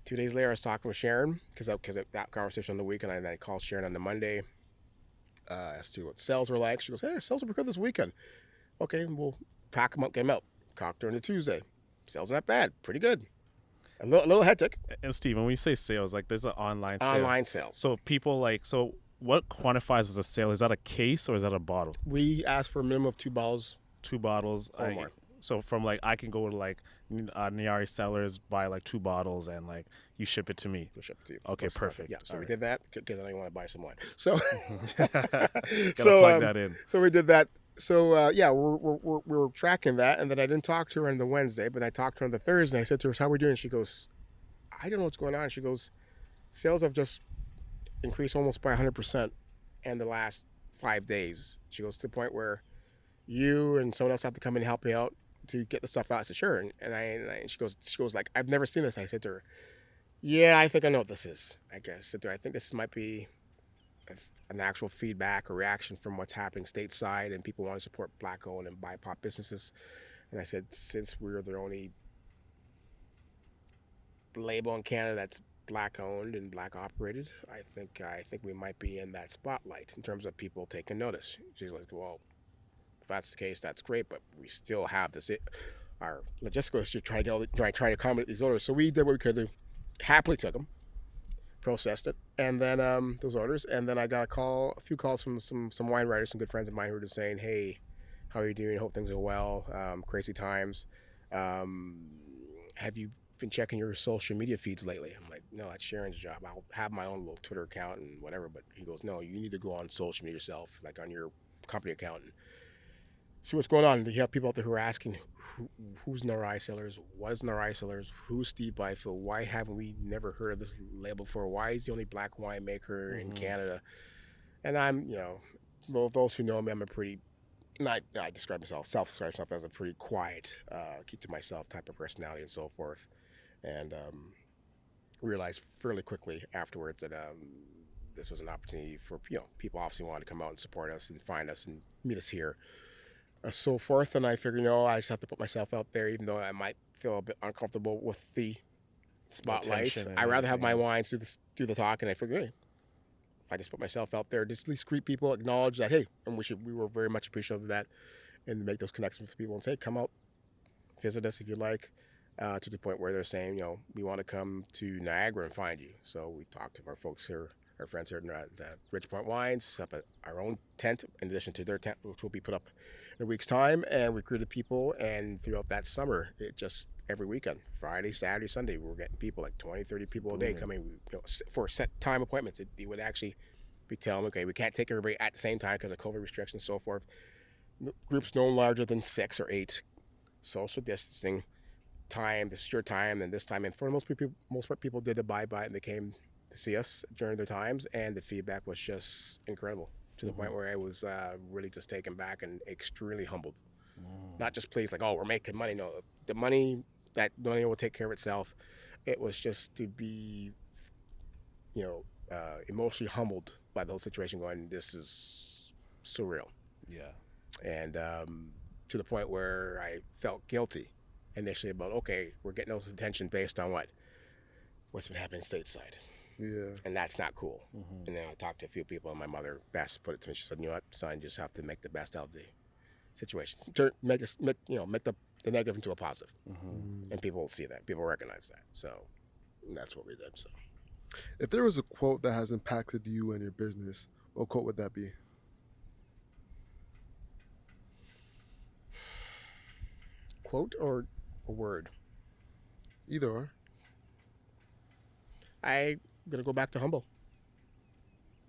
2 days later, I was talking with Sharon because of that conversation on the weekend. And then I called Sharon on the Monday as to what sales were like. She goes, hey, sales were good this weekend. Okay, we'll pack them up, get them out. Talked to her on the Tuesday. Sales not bad, pretty good. A little hectic. And Steve, when you say sales, like there's an online sale. Online sales. So people what quantifies as a sale? Is that a case or is that a bottle? We ask for a minimum of 2 bottles. 2 bottles or more. So from I can go to Nyarai Cellars, buy 2 bottles, and you ship it to me. We'll ship it to you. Okay, perfect. Yeah. So all we right. did that because I know you want to buy some wine. So Gotta plug that in. So we did that. So yeah, we were tracking that, and then I didn't talk to her on the Wednesday, but I talked to her on the Thursday. I said to her, "How are we doing?" She goes, "I don't know what's going on." She goes, "Sales have just increased almost by 100% in the last 5 days." She goes to the point where you and someone else have to come in and help me out to get the stuff out. I said, "Sure." And she goes like, "I've never seen this." I said to her, "Yeah, I think I know what this is." I guess I said to her, "I think this might be an actual feedback or reaction from what's happening stateside, and people want to support Black-owned and BIPOC businesses." And I said, since we're the only label in Canada that's Black-owned and Black-operated, I think we might be in that spotlight in terms of people taking notice. She's like, "Well, if that's the case, that's great, but we still have our logistical issue trying to accommodate these orders." So we did what we could do. Happily took them, processed it, and then those orders, and then I got a few calls from some wine writers, some good friends of mine who were just saying, "Hey, how are you doing? Hope things are well. Crazy times. Have you been checking your social media feeds lately?" I'm like, "No, that's Sharon's job. I'll have my own little Twitter account and whatever." But he goes, "No, you need to go on social media yourself, like on your company account, and see what's going on." You have people out there who are asking, who's Nyarai Cellars? What is Nyarai Cellars? Who's Steve Byfield? Why haven't we never heard of this label before? Why is he the only Black winemaker in Canada? And I'm, well, those who know me, I'm a pretty, I self-describe myself as a pretty quiet, keep to myself type of personality and so forth. And realized fairly quickly afterwards that this was an opportunity for, people obviously wanted to come out and support us and find us and meet us here. So forth, and I figured, I just have to put myself out there, even though I might feel a bit uncomfortable with the spotlight. I'd rather have my wines do the talk, and I figured, hey, if I just put myself out there, just at least greet people, acknowledge that, hey, and we were very much appreciative of that, and make those connections with people and say, come out, visit us if you like, to the point where they're saying, we want to come to Niagara and find you. So we talked to our folks here, our friends here at Ridgepoint Wines, set up our own tent in addition to their tent, which will be put up in a week's time. And we greeted people, and throughout that summer, it just every weekend, Friday, Saturday, Sunday, we were getting people like 20, 30 people a day coming for set time appointments. We would actually be telling them, okay, we can't take everybody at the same time because of COVID restrictions and so forth. Groups no larger than 6 or 8, social distancing, time, this is your time, and this time. And for most people did abide by it, and they came to see us during their times, and the feedback was just incredible to the point where I was really just taken back and extremely humbled. Not just pleased, like, oh, we're making money. No, the money will take care of itself. It was just to be, emotionally humbled by the whole situation, going, this is surreal. Yeah. And to the point where I felt guilty initially about, okay, we're getting all this attention based on what's been happening stateside. Yeah. And that's not cool. And then I talked to a few people, and my mother best put it to me. She said, "You know what, son, you just have to make the best out of the situation. Make the negative into a positive." And people will see that. People recognize that. So that's what we did. So, If there was a quote that has impacted you and your business, what quote would that be? quote or a word? Either or. I'm gonna go back to humble.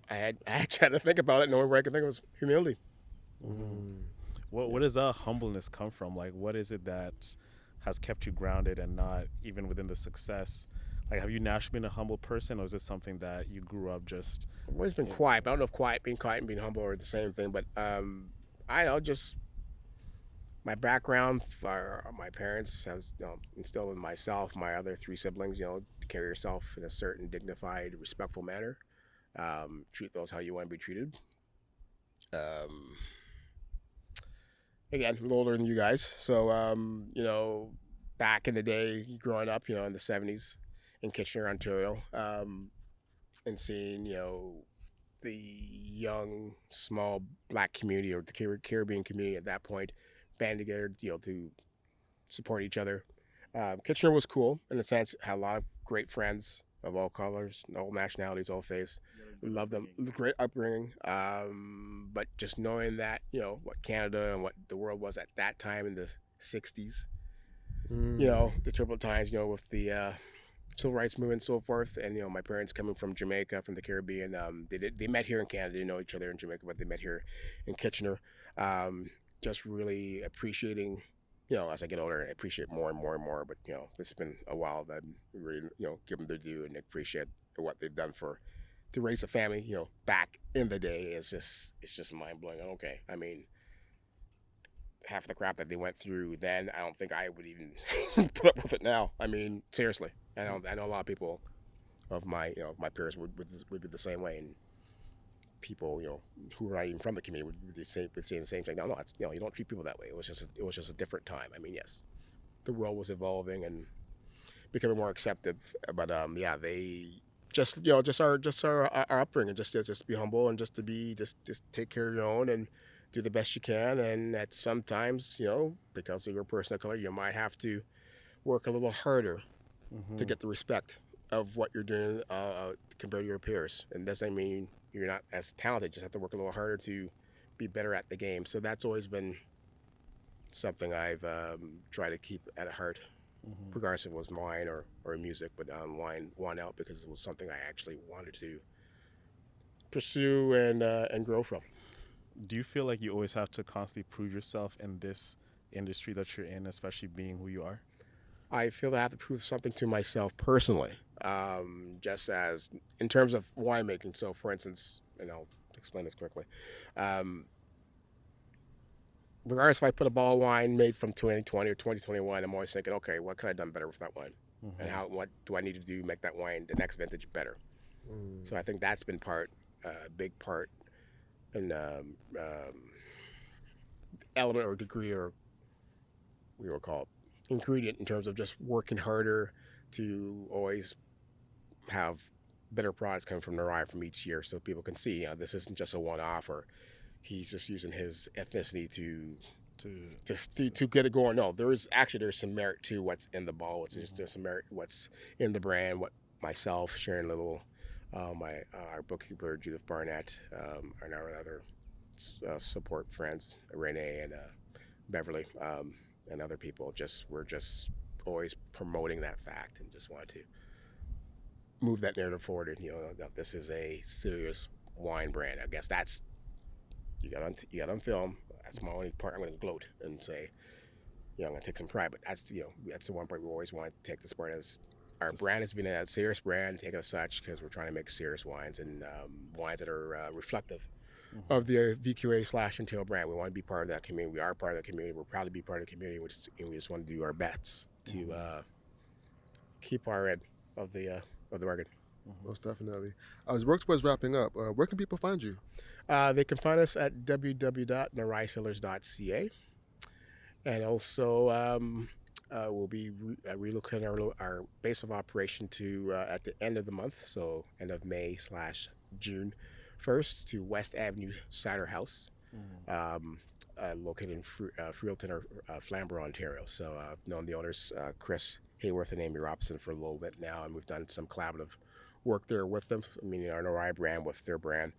I had to think about it, and the only way I could think of was humility. What does humbleness come from? Like, what is it that has kept you grounded and not even within the success? Like, have you naturally been a humble person, or is this something that you grew up just? I've always been quiet. But I don't know if being quiet and being humble are the same thing. But I know just my background. My parents has instilled in myself, my other three siblings, to carry yourself in a certain dignified, respectful manner. Treat those how you want to be treated. Again, a little older than you guys, so back in the day, growing up, in the '70s in Kitchener, Ontario, and seeing the young, small Black community or the Caribbean community at that point band together, to support each other. Kitchener was cool in a sense. Had a lot of great friends of all colors, all nationalities, all faiths. Love them. Great upbringing. But just knowing that, what Canada and what the world was at that time in the 60s, the turbulent times, with the civil rights movement and so forth. And, my parents coming from Jamaica, from the Caribbean, they met here in Canada, didn't know each other in Jamaica, but they met here in Kitchener. Just really appreciating, as I get older, I appreciate more and more and more. But, it's been a while that I'm really, give them their due and appreciate what they've done to raise a family, back in the day. It's just mind blowing. Okay. I mean, half the crap that they went through then, I don't think I would even put up with it now. I mean, seriously. I know a lot of people of my, my peers would be the same way, and people, who are not even from the community would say the same thing. No, it's, you don't treat people that way. It was just a different time. I mean, yes, the world was evolving and becoming more accepted, but they just our upbringing, just be humble and just take care of your own and do the best you can. And that sometimes, because of your personal color, you might have to work a little harder to get the respect of what you're doing compared to your peers. And doesn't mean you're not as talented. You just have to work a little harder to be better at the game. So that's always been something I've tried to keep at heart, regardless if it was wine or music. But wine won out because it was something I actually wanted to pursue and grow from. Do you feel like you always have to constantly prove yourself in this industry that you're in, especially being who you are? I feel I have to prove something to myself personally, just as in terms of winemaking. So, for instance, and I'll explain this quickly. Regardless if I put a bottle of wine made from 2020 or 2021, I'm always thinking, okay, what could I have done better with that wine? And what do I need to do to make that wine, the next vintage, better? So I think that's been a big part, and element or degree, or we will call it ingredient, in terms of just working harder to always have better products coming from Nyarai from each year, so people can see, this isn't just a one-off, or he's just using his ethnicity to get it going. No, there's some merit to what's in the bottle. There's some merit what's in the brand. What myself, sharing a little, our bookkeeper Judith Barnett, and our other support friends Renee and Beverly, and other people. We're just always promoting that fact and just want to move that narrative forward. And that this is a serious wine brand. I guess that's you got on film. That's my only part. I'm going to gloat and say, I'm going to take some pride. But that's the one part we always want to take this part as. Our brand has been a serious brand, take it as such, because we're trying to make serious wines and wines that are reflective of the VQA/Untitled brand. We want to be part of that community. We are part of the community. We're proud to be part of the community, and we just want to do our best to keep our end of the bargain. Most definitely. As work towards wrapping up, where can people find you? They can find us at www.nyaraicellars.ca, and also we'll be relocating our base of operation to at the end of the month, so end of May/June 1st, to West Avenue Cider House, located in Fruition or Flamborough, Ontario. So I've known the owners, Chris Hayworth and Amy Robson, for a little bit now, and we've done some collaborative work there with them, meaning our Nyarai brand with their brand,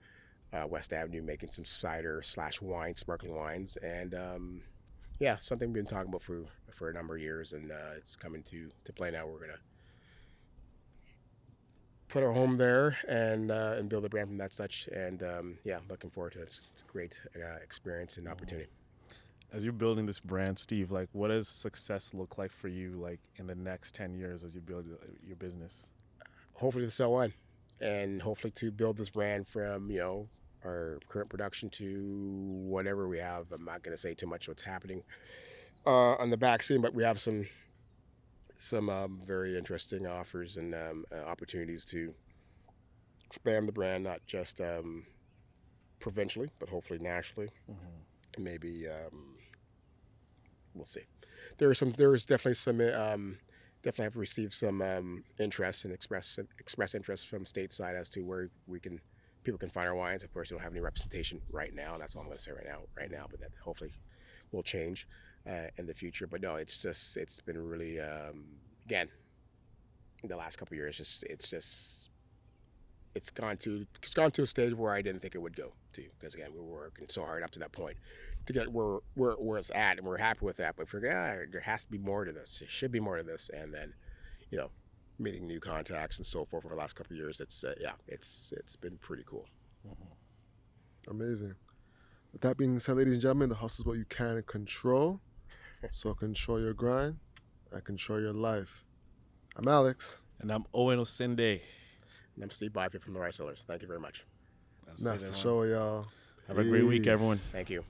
West Avenue, making some cider/wine, sparkling wines, and yeah, something we've been talking about for a number of years, and it's coming to play now. We're gonna put our home there and build a brand from that such. And yeah, looking forward to it. It's a great experience and opportunity. As you're building this brand, Steve, like what does success look like for you, like in the next 10 years as you build your business? Hopefully to sell one, and hopefully to build this brand from our current production to whatever we have. I'm not going to say too much what's happening on the back scene, but we have some very interesting offers and opportunities to expand the brand, not just provincially, but hopefully nationally. Mm-hmm. Maybe we'll see. There is definitely some. Definitely have received some interest and express interest from stateside as to where people can find our wines. Of course, we don't have any representation right now, and that's all I'm going to say right now. But that hopefully will change in the future. But no, it's been really again in the last couple of years. It's gone to a stage where I didn't think it would go to, because again we were working so hard up to that point to get where it's at, and we're happy with that. But figure there has to be more to this. There should be more to this, and then meeting new contacts and so forth over the last couple of years. It's been pretty cool. Mm-hmm. Amazing. With that being said, ladies and gentlemen, the hustle is what you can control. So control your grind and control your life. I'm Alex. And I'm Owen Osinde. And I'm Steve Byfield from Nyarai Cellars. Thank you very much. That's the show, y'all. Have a great week, everyone. Thank you.